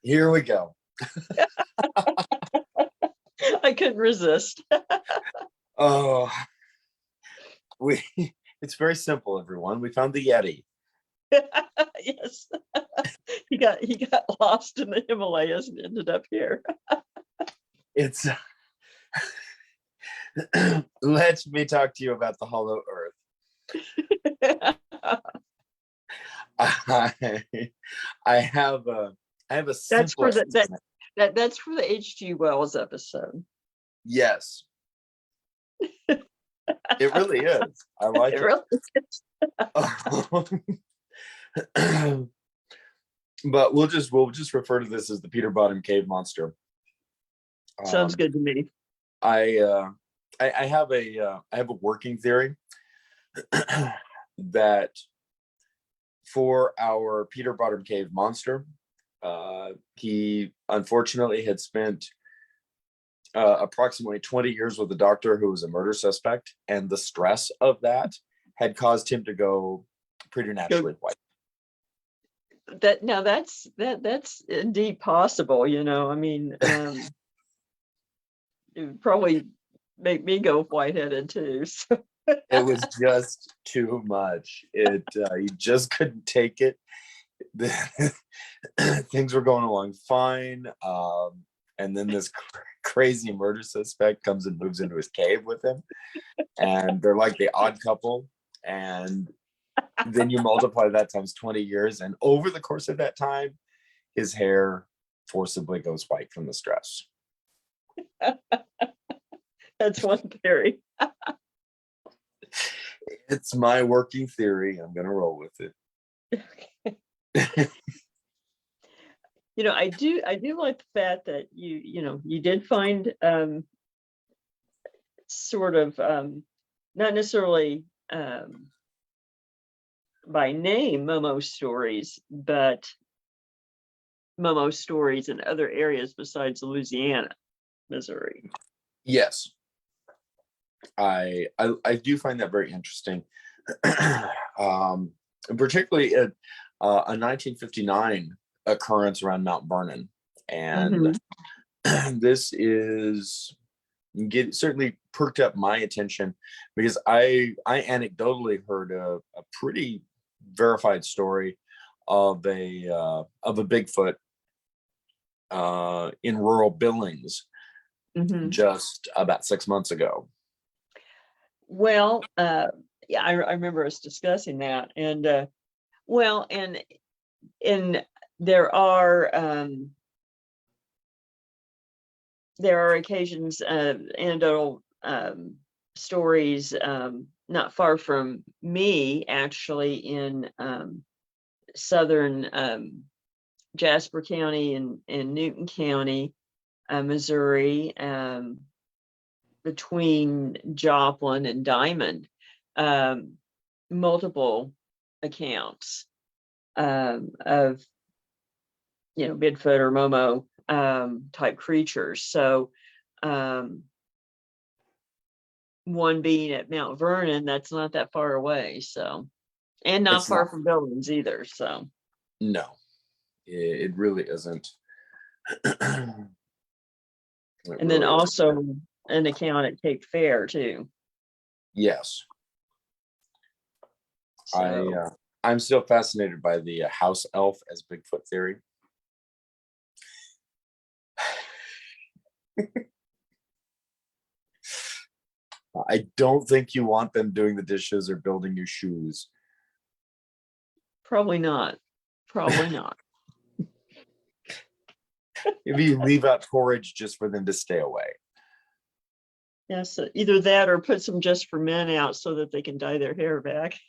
Here we go. I couldn't resist. Oh, it's very simple, everyone. We found the Yeti. Yes. He got lost in the Himalayas and ended up here. It's let me talk to you about the Hollow Earth. I have a that's for that's for the H.G. Wells episode. Yes. It really is. I like it. Really is. But we'll just refer to this as the Peter Bottom Cave Monster. Sounds good to me. I have a working theory that for our Peter Bottom Cave Monster, he unfortunately had spent approximately 20 years with a doctor who was a murder suspect, and the stress of that had caused him to go preternaturally white. That's indeed possible. I mean, it would probably make me go white-headed too. So. It was just too much. He just couldn't take it. Things were going along fine, and then this crazy murder suspect comes and moves into his cave with him, and they're like the odd couple. And then you multiply that times 20 years, and over the course of that time, his hair forcibly goes white from the stress. That's one theory. It's my working theory. I'm going to roll with it. I do like the fact that you did find sort of not necessarily by name Momo stories, but Momo stories in other areas besides Louisiana, Missouri. Yes, I do find that very interesting. Particularly a 1959 occurrence around Mount Vernon, and this is certainly perked up my attention because I anecdotally heard a pretty verified story of a Bigfoot in rural Billings just about 6 months ago. Well, yeah, I remember us discussing that, and and there are occasions, anecdotal stories, not far from me, actually, in southern Jasper County and Newton County, Missouri, between Joplin and Diamond, multiple accounts of Bigfoot or Momo type creatures. So one being at Mount Vernon, that's not that far away. So, and not far from Billings either. So no, it really isn't. And then also an account at Cape Fair too. Yes. So, I'm still fascinated by the house elf as Bigfoot theory. I don't think you want them doing the dishes or building your shoes. Probably not. Probably not. Maybe you leave out porridge just for them to stay away. Yes, either that or put some Just for Men out so that they can dye their hair back.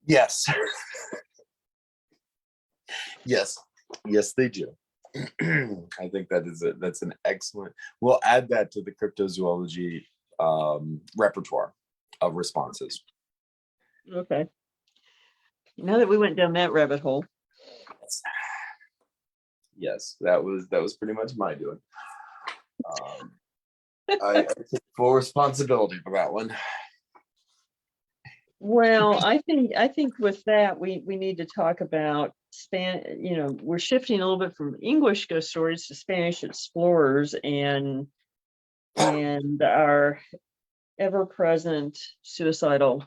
Yes. Yes, they do. I think that's an excellent. We'll add that to the cryptozoology repertoire of responses. Okay. Now that we went down that rabbit hole. Yes, that was pretty much my doing. I took full responsibility for that one. Well, I think with that we need to talk about we're shifting a little bit from English ghost stories to Spanish explorers and our ever-present suicidal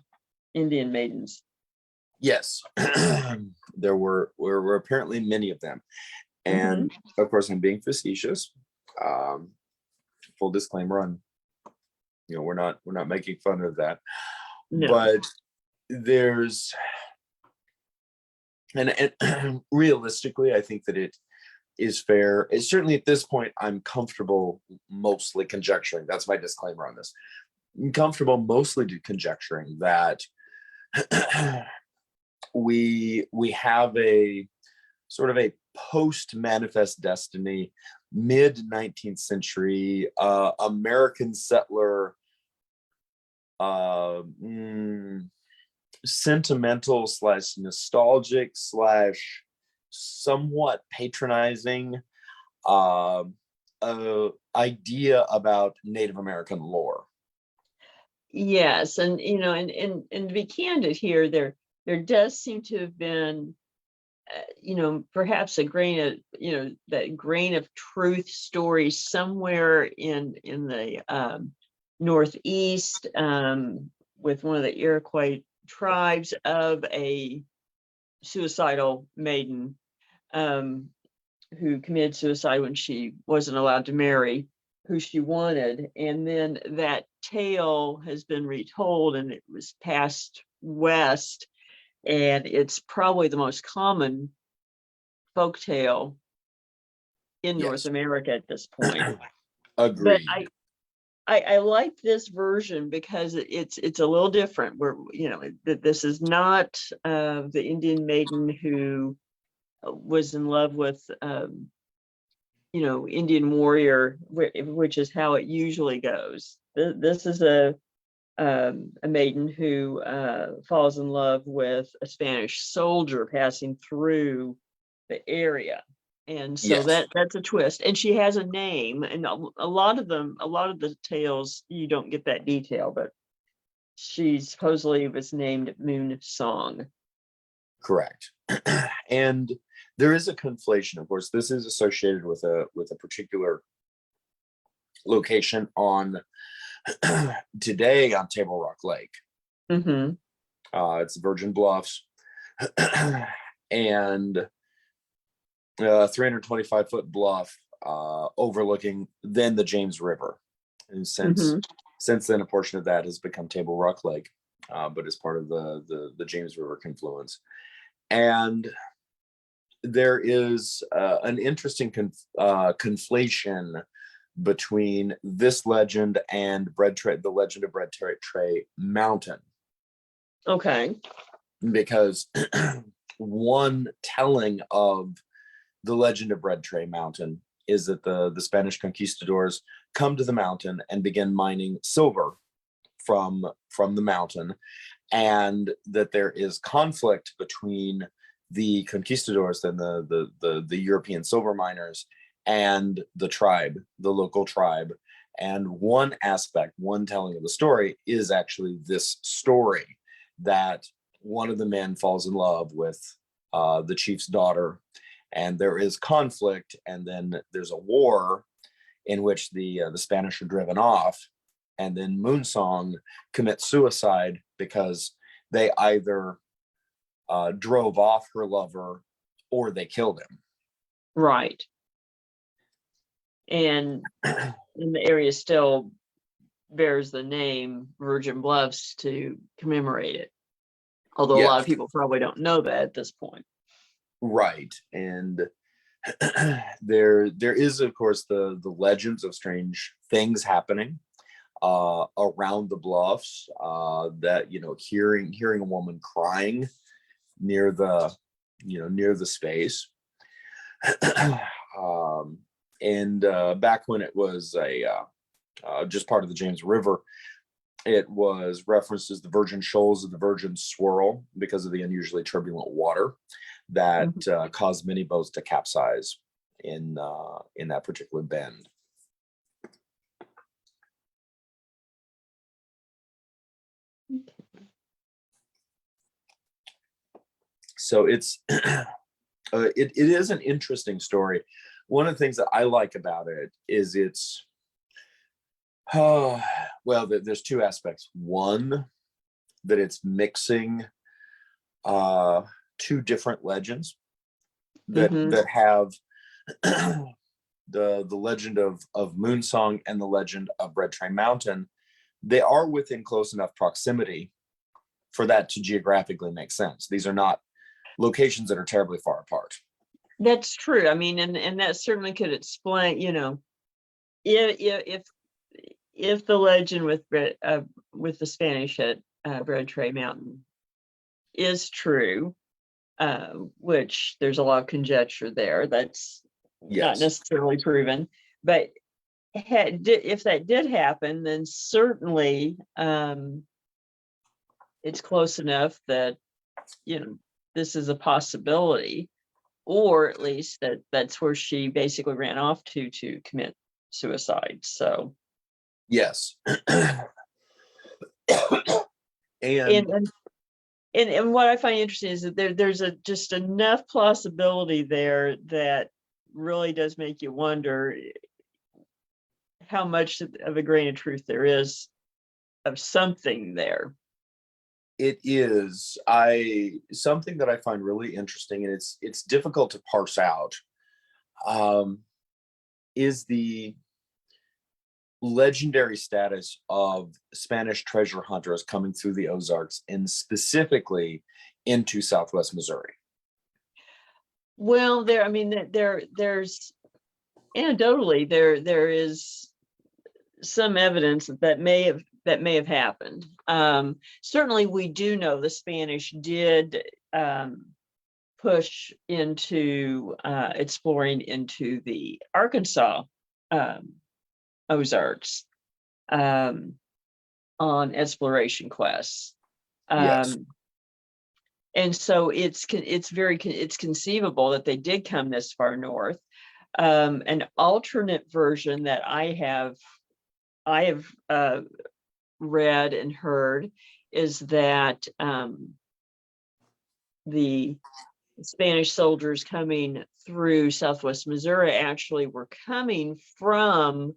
Indian maidens. Yes, there were apparently many of them, and of course I'm being facetious. Full disclaimer on, we're not making fun of that. No. But there's and realistically, I think that it is fair. It's certainly at this point, I'm comfortable mostly conjecturing. That's my disclaimer on this. I'm comfortable mostly conjecturing that we have a sort of a post-manifest destiny, mid-19th century American settler sentimental / nostalgic / somewhat patronizing idea about Native American lore. Yes, and and to be candid here, there does seem to have been perhaps a grain of that grain of truth story somewhere in the Northeast, with one of the Iroquois tribes of a suicidal maiden who committed suicide when she wasn't allowed to marry who she wanted, and then that tale has been retold and it was passed west, and it's probably the most common folk tale in North America at this point. Agreed. I like this version because it's a little different. Where that this is not the Indian maiden who was in love with Indian warrior, which is how it usually goes. This is a maiden who falls in love with a Spanish soldier passing through the area. And so Yes, that's a twist. And she has a name, and a lot of the tales, you don't get that detail, but she supposedly was named Moon Song. correct. And there is a conflation. Of course, this is associated with a particular location on today on Table Rock Lake. Mm-hmm. It's Virgin Bluffs, and 325-foot bluff overlooking then the James River. And since then, a portion of that has become Table Rock Lake, but is part of the James River confluence. And there is an interesting conflation between this legend and the legend of Bread Tray Mountain. Okay. Because one telling of the legend of Bread Tray Mountain is that the Spanish conquistadors come to the mountain and begin mining silver from the mountain, and that there is conflict between the conquistadors and the European silver miners and the local tribe. And one telling of the story is actually this story that one of the men falls in love with the chief's daughter, and there is conflict, and then there's a war in which the Spanish are driven off, and then Moonsong commits suicide because they either drove off her lover or they killed him. Right. And the area still bears the name Virgin Bluffs to commemorate it. Although a lot of people probably don't know that at this point. Right. And there is, of course, the legends of strange things happening around the bluffs, that hearing a woman crying near the space. And back when it was just part of the James River, it was referenced as the Virgin Shoals of the Virgin Swirl because of the unusually turbulent water that caused many boats to capsize in that particular bend. So it's it is an interesting story. One of the things that I like about it is it's well, there's two aspects. One, that it's mixing two different legends that have the legend of Moonsong and the legend of Bread Tray Mountain. They are within close enough proximity for that to geographically make sense. These are not locations that are terribly far apart. That's true. I mean, and that certainly could explain, if the legend with the Spanish at Bread Tray Mountain is true, which there's a lot of conjecture there. That's not necessarily proven, but if that did happen, then certainly it's close enough that this is a possibility, or at least that's where she basically ran off to commit suicide. So yes. And what I find interesting is that there's just enough plausibility there that really does make you wonder how much of a grain of truth there is of something there. It is something that I find really interesting, and it's difficult to parse out, is the legendary status of Spanish treasure hunters coming through the Ozarks and specifically into Southwest Missouri. Well, there's anecdotally there is some evidence that may have happened. Certainly, we do know the Spanish did push into exploring into the Arkansas Ozarks on exploration quests. Yes. And so it's conceivable that they did come this far north. An alternate version that I have read and heard is that the Spanish soldiers coming through Southwest Missouri actually were coming from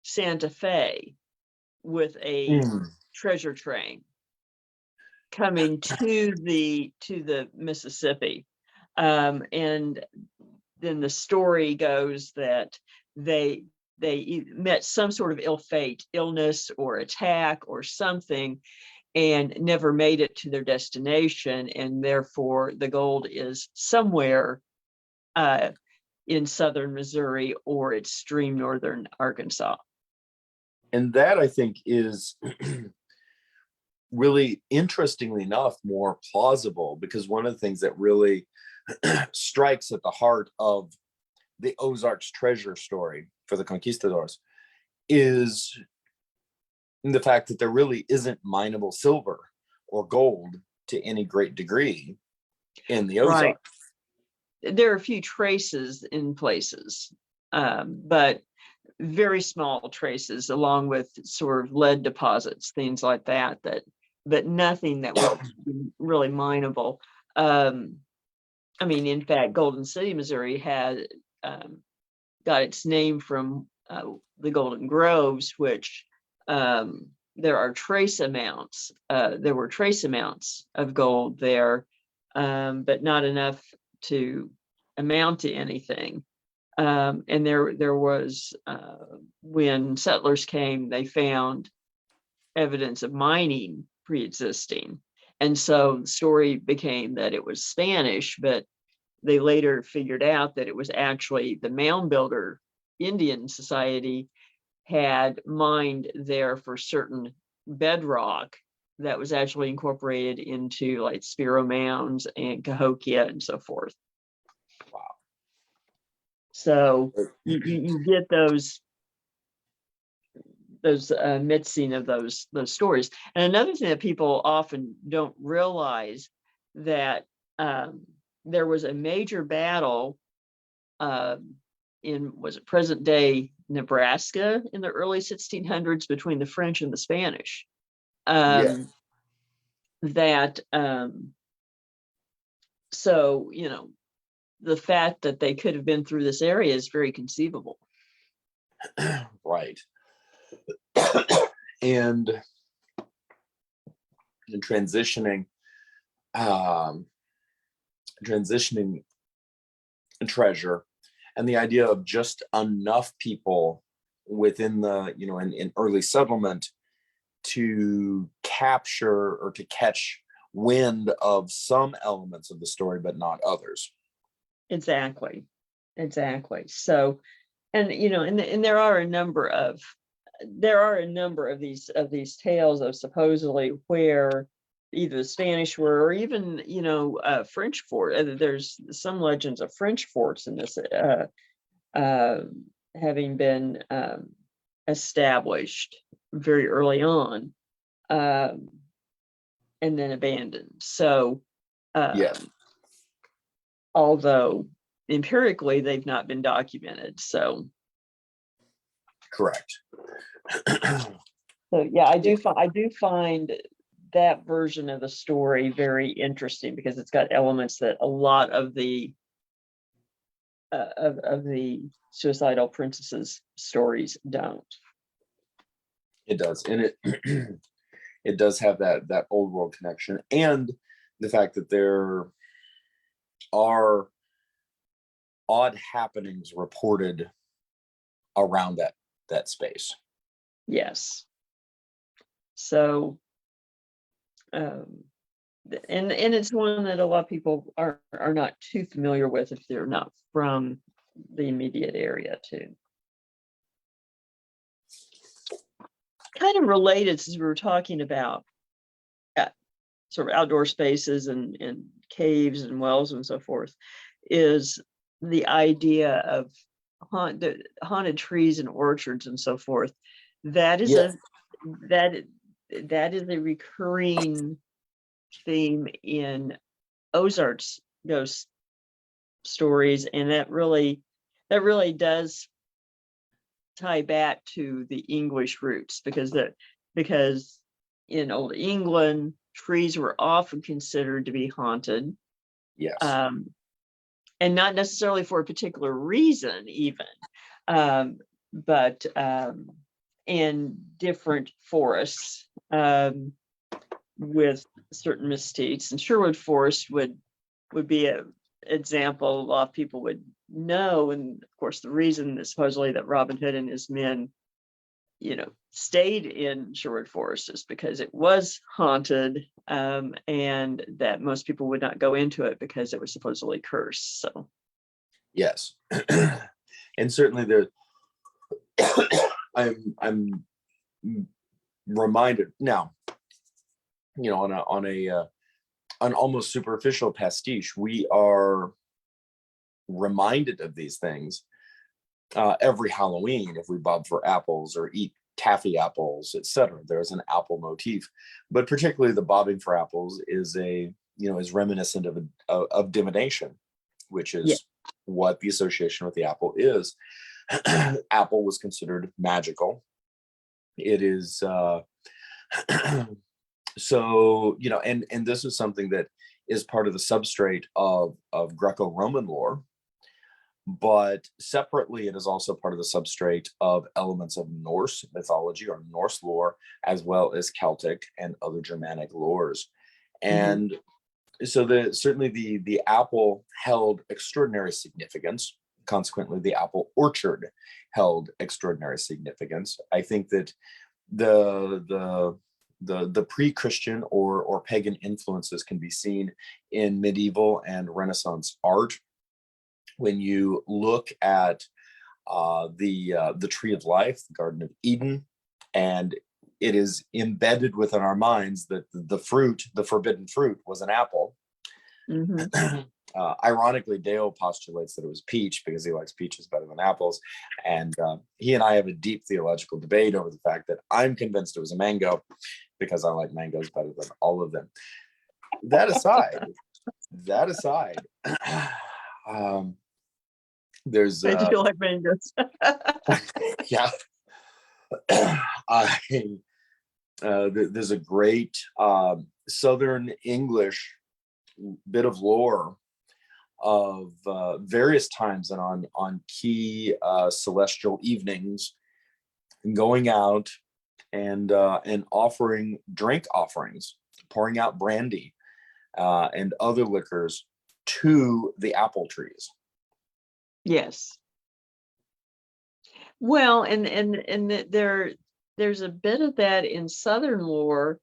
Santa Fe with a treasure train coming to the Mississippi. And then the story goes that they met some sort of ill fate, illness or attack or something, and never made it to their destination, and therefore the gold is somewhere in southern Missouri or extreme northern Arkansas. And that, I think, is really, interestingly enough, more plausible, because one of the things that really strikes at the heart of the Ozarks treasure story for the conquistadors is the fact that there really isn't mineable silver or gold to any great degree in the Ozarks. Right. There are a few traces in places, but very small traces, along with sort of lead deposits, things like that, but nothing that would be really mineable. I mean, in fact, Golden City, Missouri had got its name from the Golden Groves, which there are trace amounts. There were trace amounts of gold there, but not enough to amount to anything. And there was, when settlers came, they found evidence of mining pre-existing. And so the story became that it was Spanish, but they later figured out that it was actually the Mound Builder Indian Society had mined there for certain bedrock that was actually incorporated into like Spiro Mounds and Cahokia and so forth. Wow. So you get those mixing of those stories. And another thing that people often don't realize, that there was a major battle in, was it present day Nebraska in the early 1600s between the French and the Spanish. That so, you know, the fact that they could have been through this area is very conceivable. Right. And transitioning treasure, and the idea of just enough people within the, you know, in early settlement to capture or to catch wind of some elements of the story, but not others. Exactly. So, and you know, and there are a number of these tales of supposedly where either the Spanish were, or even, you know, French fort. There's some legends of French forts in this having been established very early on, and then abandoned. So, Yes. Although empirically they've not been documented. So Correct. So yeah, I do find that version of the story very interesting, because it's got elements that a lot of the of the suicidal princesses stories don't. It does, and it it does have that old world connection, and the fact that there are odd happenings reported around that space. Yes. So, and it's one that a lot of people are not too familiar with if they're not from the immediate area too. kind of related, since we were talking about sort of outdoor spaces and caves and wells and so forth, is the idea of haunted trees and orchards and so forth. That is Yes. that is a recurring theme in Ozarks ghost stories, and that really does tie back to the English roots, because in Old England, trees were often considered to be haunted, Yes. and not necessarily for a particular reason, even, but in different forests with certain misdeeds. And Sherwood Forest would be an example a lot of people would know. And of course, the reason is supposedly that Robin Hood and his men, stayed in Sherwood Forest is because it was haunted, and that most people would not go into it because it was supposedly cursed. So Yes. And certainly there, I'm reminded now, on an almost superficial pastiche, we are reminded of these things every Halloween if we bob for apples or eat taffy apples, etc. There's an apple motif, but particularly the bobbing for apples is is reminiscent of divination, which is yeah, what the association with the apple is. Apple was considered magical. It is so, and this is something that is part of the substrate of Greco-Roman lore, but separately it is also part of the substrate of elements of Norse mythology or Norse lore, as well as Celtic and other Germanic lores. And so certainly the apple held extraordinary significance. Consequently, the apple orchard held extraordinary significance. I think that the pre-Christian or pagan influences can be seen in medieval and Renaissance art. When you look at the Tree of Life, the Garden of Eden, and it is embedded within our minds that the forbidden fruit, was an apple. Ironically, Dale postulates that it was peach because he likes peaches better than apples. And he and I have a deep theological debate over the fact that I'm convinced it was a mango because I like mangoes better than all of them. That aside, there's I do like mangoes. yeah. There's a great Southern English bit of lore of various times and on key celestial evenings, going out and offering drink offerings, pouring out brandy and other liquors to the apple trees. Yes. Well, and there's a bit of that in Southern lore,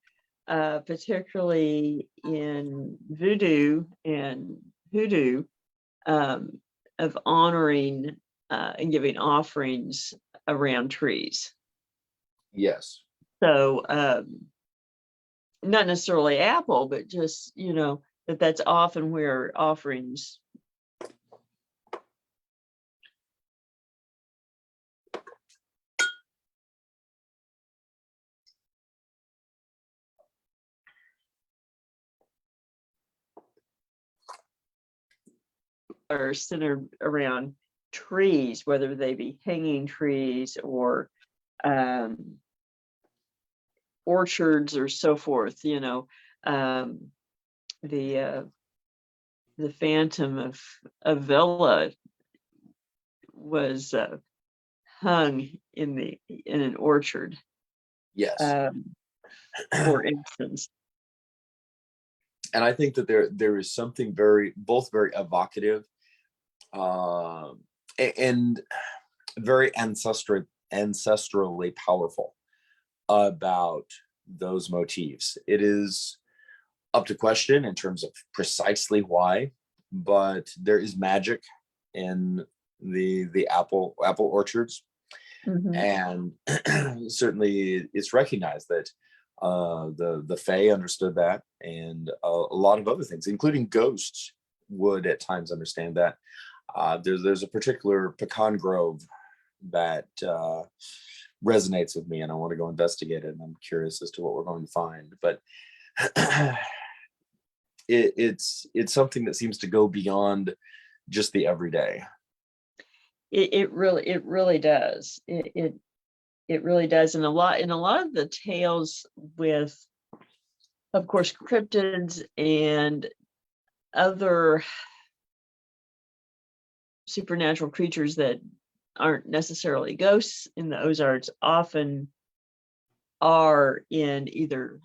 particularly in voodoo and hoodoo, of honoring and giving offerings around trees. Yes. So not necessarily apple, but just, that's often where offerings are centered around trees, whether they be hanging trees or orchards or so forth. The Phantom of Villa was hung in an orchard. Yes. For instance. And I think that there is something both very evocative and very ancestrally powerful about those motifs. It is up to question in terms of precisely why, but there is magic in the apple orchards. Mhm. And certainly it's recognized that the Fae understood that, and a lot of other things, including ghosts, would at times understand that. There's a particular pecan grove that resonates with me, and I want to go investigate it. And I'm curious as to what we're going to find. But it's something that seems to go beyond just the everyday. It really does. It really does. And a lot of the tales with, of course, cryptids and other supernatural creatures that aren't necessarily ghosts in the Ozarks often are in either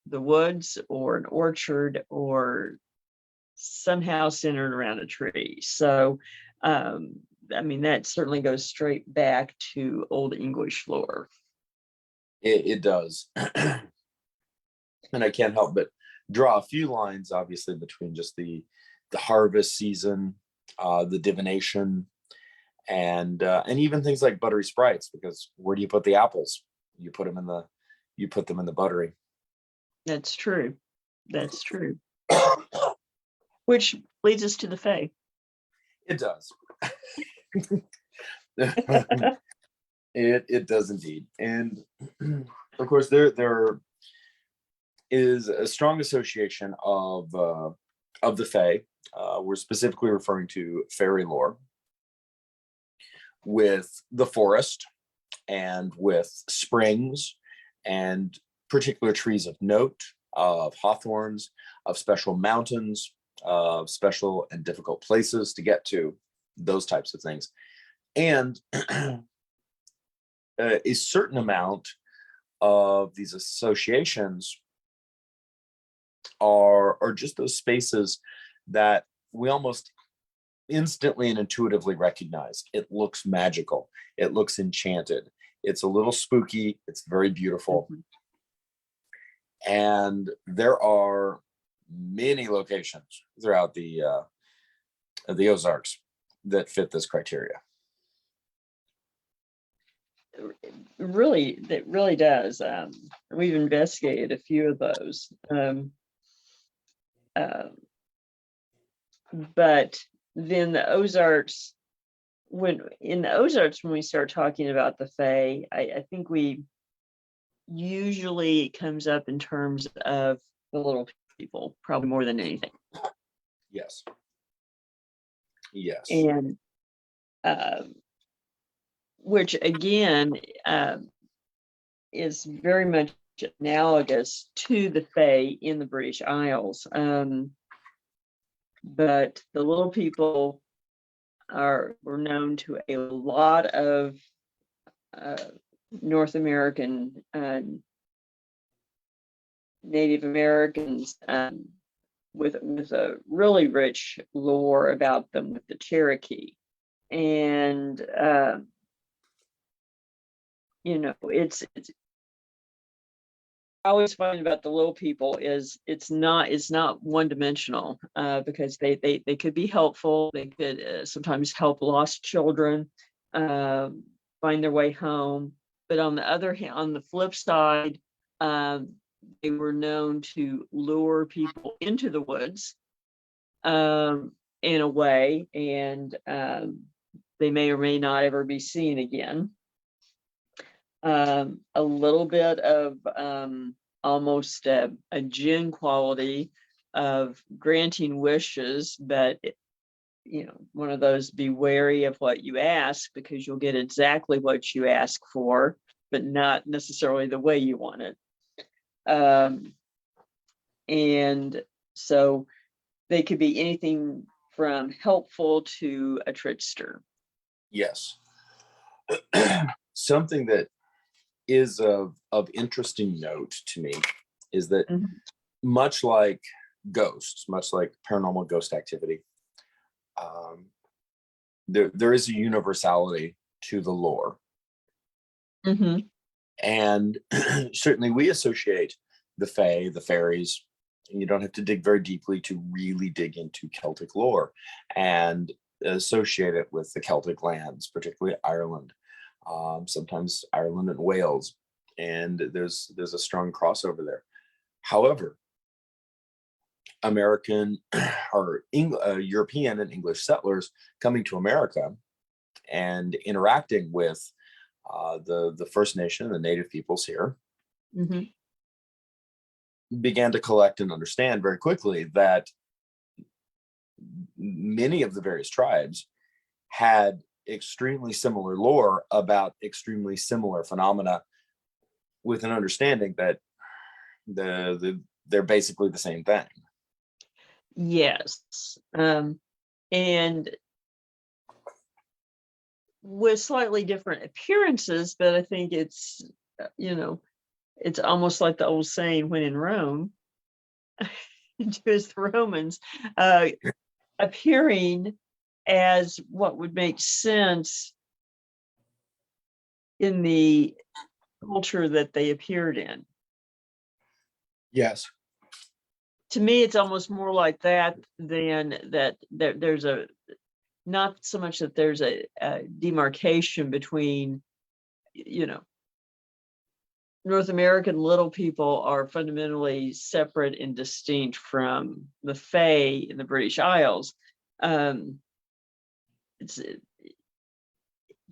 the woods or an orchard or somehow centered around a tree. So, I mean, that certainly goes straight back to Old English lore. It does. And I can't help but draw a few lines, obviously, between just the harvest season, the divination, and even things like buttery sprites. Because where do you put the apples? You put them in the buttery. That's true. That's true. Which leads us to the Fae. It does. It does indeed. And of course, there is a strong association of the Fae. We're specifically referring to fairy lore with the forest and with springs and particular trees of note, of hawthorns, of special mountains, of special and difficult places to get to, those types of things. And a certain amount of these associations are just those spaces that we almost instantly and intuitively recognize. It looks magical. It looks enchanted. It's a little spooky. It's very beautiful. Mhm. And there are many locations throughout the Ozarks that fit this criteria. Really, that really does. We've investigated a few of those. But then the Ozarks, when we start talking about the Fae, I think we usually it comes up in terms of the little people, probably more than anything. Yes. Yes. And which again is very much analogous to the Fae in the British Isles. But the little people were known to a lot of North American Native Americans with a really rich lore about them with the Cherokee. And it's I always find about the little people is it's not one-dimensional, because they could be helpful. They could sometimes help lost children find their way home. But on the other hand, on the flip side, they were known to lure people into the woods in a way, and they may or may not ever be seen again. A little bit of almost a djinn quality of granting wishes, but one of those, be wary of what you ask, because you'll get exactly what you ask for, but not necessarily the way you want it. And so they could be anything from helpful to a trickster. Yes. Something that is of interesting note to me is that much like ghosts, much like paranormal ghost activity, there is a universality to the lore. And certainly we associate the Fae, the fairies, and you don't have to dig very deeply to really dig into Celtic lore and associate it with the Celtic lands, particularly Ireland. sometimes Ireland and Wales, and there's a strong crossover there. However, American or European and English settlers coming to America and interacting with the First Nation, the native peoples here, Mhm. began to collect and understand very quickly that many of the various tribes had extremely similar lore about extremely similar phenomena, with an understanding that they're basically the same thing. Yes. And with slightly different appearances, but I think it's, it's almost like the old saying, when in Rome, do as the Romans, appearing as what would make sense in the culture that they appeared in. Yes. To me, it's almost more like that than that there's a, not so much that there's a demarcation between, North American little people are fundamentally separate and distinct from the Fae in the British Isles. It's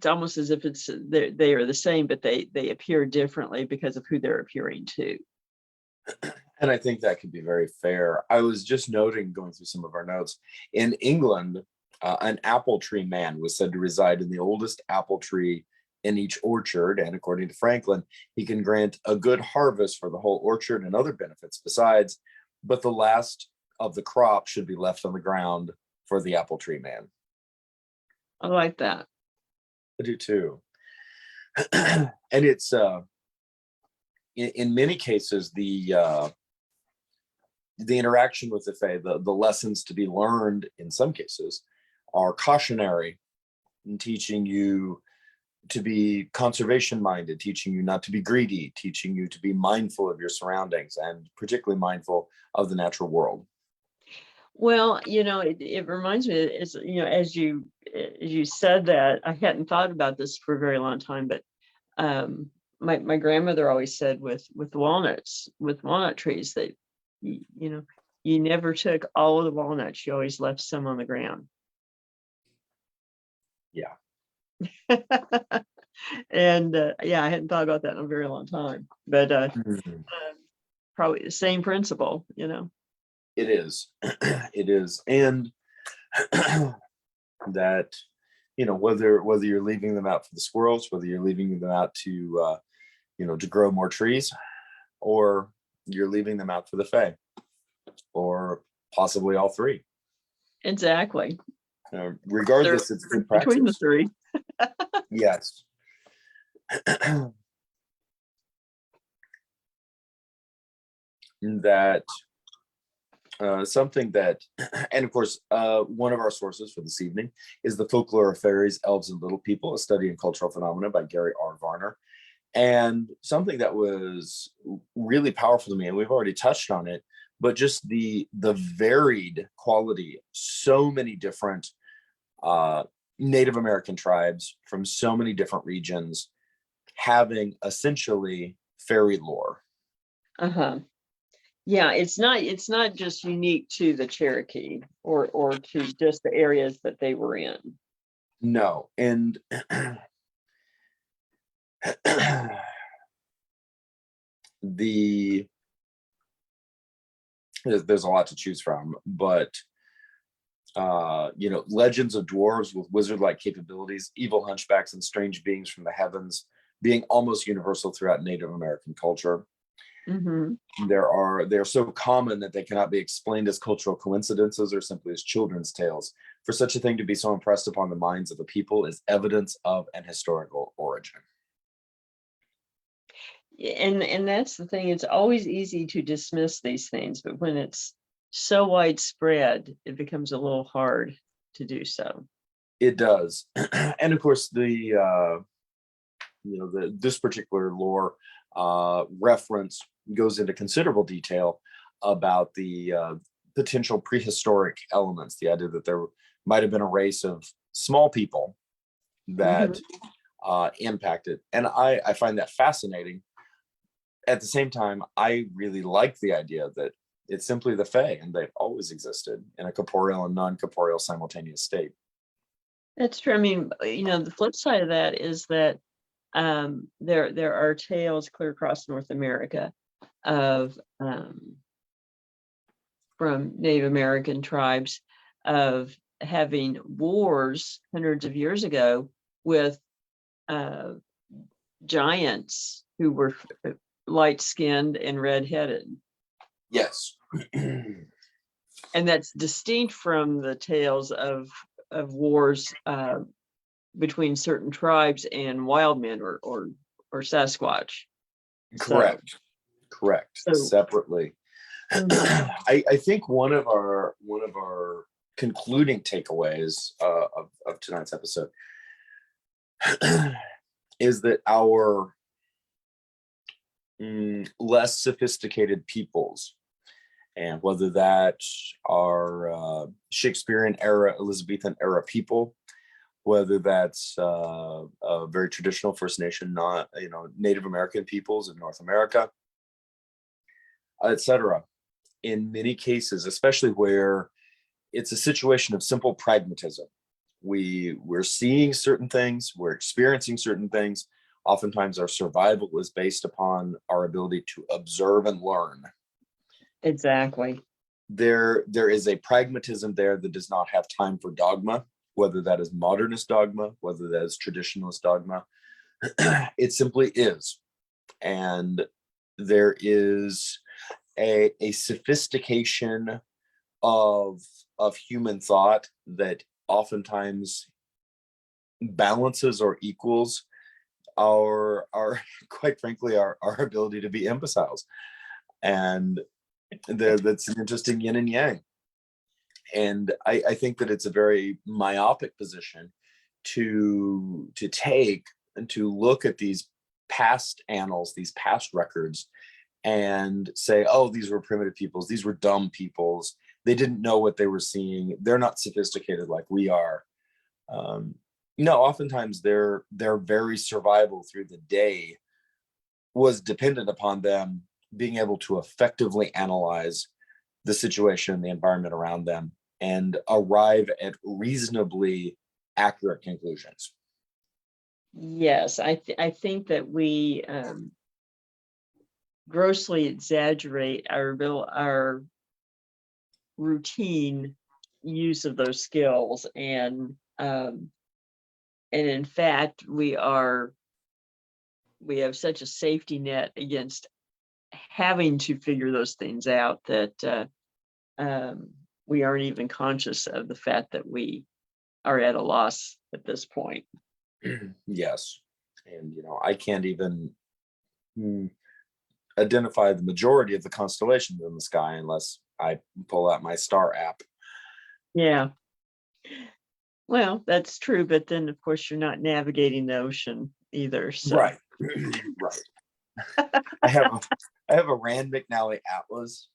almost as if they are the same, but they appear differently because of who they're appearing to. And I think that could be very fair. I was just noting, going through some of our notes, in England, an apple tree man was said to reside in the oldest apple tree in each orchard. And according to Franklin, he can grant a good harvest for the whole orchard and other benefits besides, but the last of the crop should be left on the ground for the apple tree man. I like that. I do too. And it's in many cases the interaction with the Fae, the lessons to be learned in some cases are cautionary, in teaching you to be conservation minded, teaching you not to be greedy, teaching you to be mindful of your surroundings, and particularly mindful of the natural world. Well, it reminds me, it's, as you said that, I hadn't thought about this for a very long time, but my grandmother always said with walnut trees, that you never took all of the walnuts, you always left some on the ground. Yeah. And I hadn't thought about that in a very long time, but probably the same principle. It is. It is. And that, whether you're leaving them out for the squirrels, whether you're leaving them out to to grow more trees, or you're leaving them out for the Fae, or possibly all three. Exactly. Regardless, it's good practice. Between the three. Yes. That something that, and of course, one of our sources for this evening is The Folklore of Fairies, Elves, and Little People, a study in cultural phenomena by Gary R. Varner. And something that was really powerful to me, and we've already touched on it, but just the varied quality, so many different Native American tribes from so many different regions having essentially fairy lore. Uh-huh. Yeah, it's not just unique to the Cherokee or to just the areas that they were in. No, and there's a lot to choose from, but legends of dwarves with wizard-like capabilities, evil hunchbacks, and strange beings from the heavens being almost universal throughout Native American culture. Mm-hmm. They're so common that they cannot be explained as cultural coincidences or simply as children's tales. For such a thing to be so impressed upon the minds of the people is evidence of an historical origin. And that's the thing. It's always easy to dismiss these things, but when it's so widespread, it becomes a little hard to do so. It does. And of course, this particular lore reference goes into considerable detail about the potential prehistoric elements, the idea that there might have been a race of small people that impacted. And I find that fascinating. At the same time, I really like the idea that it's simply the Fae, and they've always existed in a corporeal and non-corporeal simultaneous state. That's true. I mean, the flip side of that is that there are tales clear across North America of from Native American tribes of having wars hundreds of years ago with giants who were light-skinned and red-headed. Yes. And that's distinct from the tales of wars between certain tribes and wild men or Sasquatch. Correct. So, Separately. I think one of our concluding takeaways of tonight's episode is that our less sophisticated peoples, and whether that are Shakespearean era, Elizabethan era people, whether that's very traditional First Nation, not Native American peoples in North America, etc. In many cases, especially where it's a situation of simple pragmatism, we're seeing certain things, we're experiencing certain things. Oftentimes, our survival is based upon our ability to observe and learn. Exactly. There is a pragmatism there that does not have time for dogma, whether that is modernist dogma, whether that is traditionalist dogma. It simply is. And there is a sophistication of human thought that oftentimes balances or equals our quite frankly our ability to be imbeciles. And that's an interesting yin and yang. And I think that it's a very myopic position to take and to look at these past annals, these past records, and say, oh, these were primitive peoples, these were dumb peoples, they didn't know what they were seeing, they're not sophisticated like we are. No, oftentimes their very survival through the day was dependent upon them being able to effectively analyze the situation, the environment around them, and arrive at reasonably accurate conclusions. Yes, I think that we grossly exaggerate our routine use of those skills, and in fact we have such a safety net against having to figure those things out that we aren't even conscious of the fact that we are at a loss at this point. Yes. And I can't even identify the majority of the constellations in the sky unless I pull out my star app. Yeah. Well, that's true, but then of course you're not navigating the ocean either. So. Right. Right. I have a Rand McNally atlas.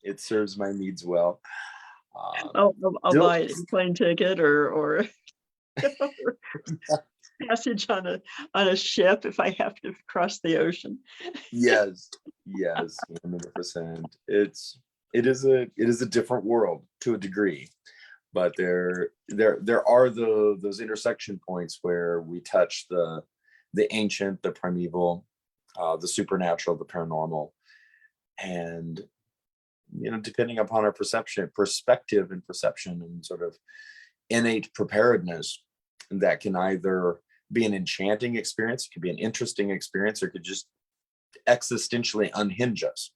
It serves my needs well. I'll buy a plane ticket or passage on a ship if I have to cross the ocean. Yes, 100%. It is a different world to a degree, but there are those intersection points where we touch the ancient, the primeval, the supernatural, the paranormal, and depending upon our perspective and perception and sort of innate preparedness, that can either be an enchanting experience, it could be an interesting experience, or it could just existentially unhinge us.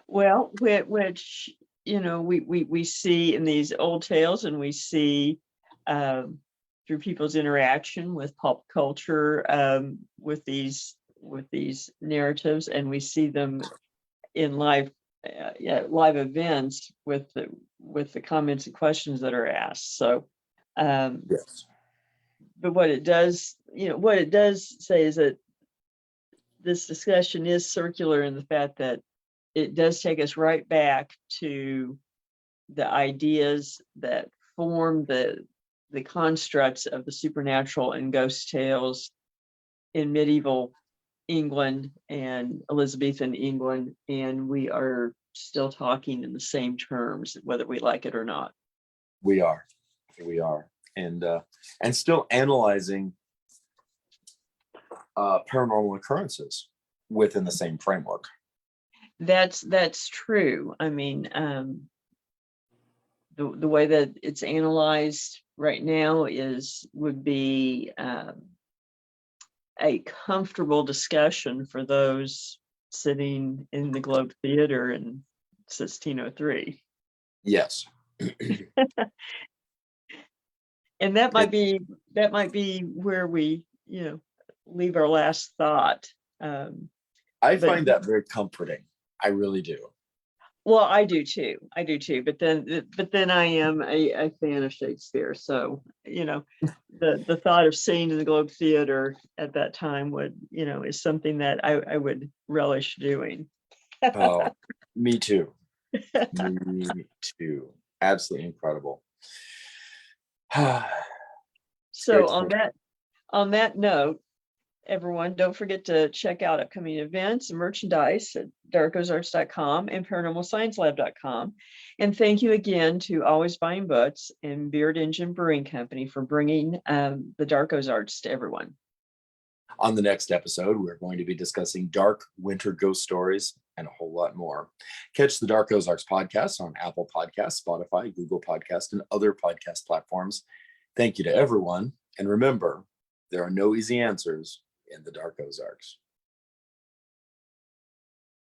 Well, which we see in these old tales, and we see through people's interaction with pop culture, with these narratives, and we see them in live events with the comments and questions that are asked. So Yes. But what it does say is that this discussion is circular in the fact that it does take us right back to the ideas that form the constructs of the supernatural and ghost tales in medieval England and Elizabethan England, and we are still talking in the same terms, whether we like it or not. We are, and still analyzing paranormal occurrences within the same framework. That's true. I mean, the way that it's analyzed right now would be a comfortable discussion for those sitting in the Globe Theater in 1603. Yes. And that might be where we, leave our last thought. I find that very comforting. I really do. Well, I do too. But then I am a fan of Shakespeare. So, the thought of seeing in the Globe Theater at that time would, is something that I would relish doing. Oh, me too. Me too. Absolutely incredible. So on that note, everyone, don't forget to check out upcoming events and merchandise at darkozarks.com and paranormalsciencelab.com. And thank you again to Always Buying Books and Beard Engine Brewing Company for bringing the Dark Ozarks to everyone. On the next episode, we're going to be discussing dark winter ghost stories and a whole lot more. Catch the Dark Ozarks podcast on Apple Podcasts, Spotify, Google Podcasts, and other podcast platforms. Thank you to everyone. And remember, there are no easy answers in the Dark Ozarks.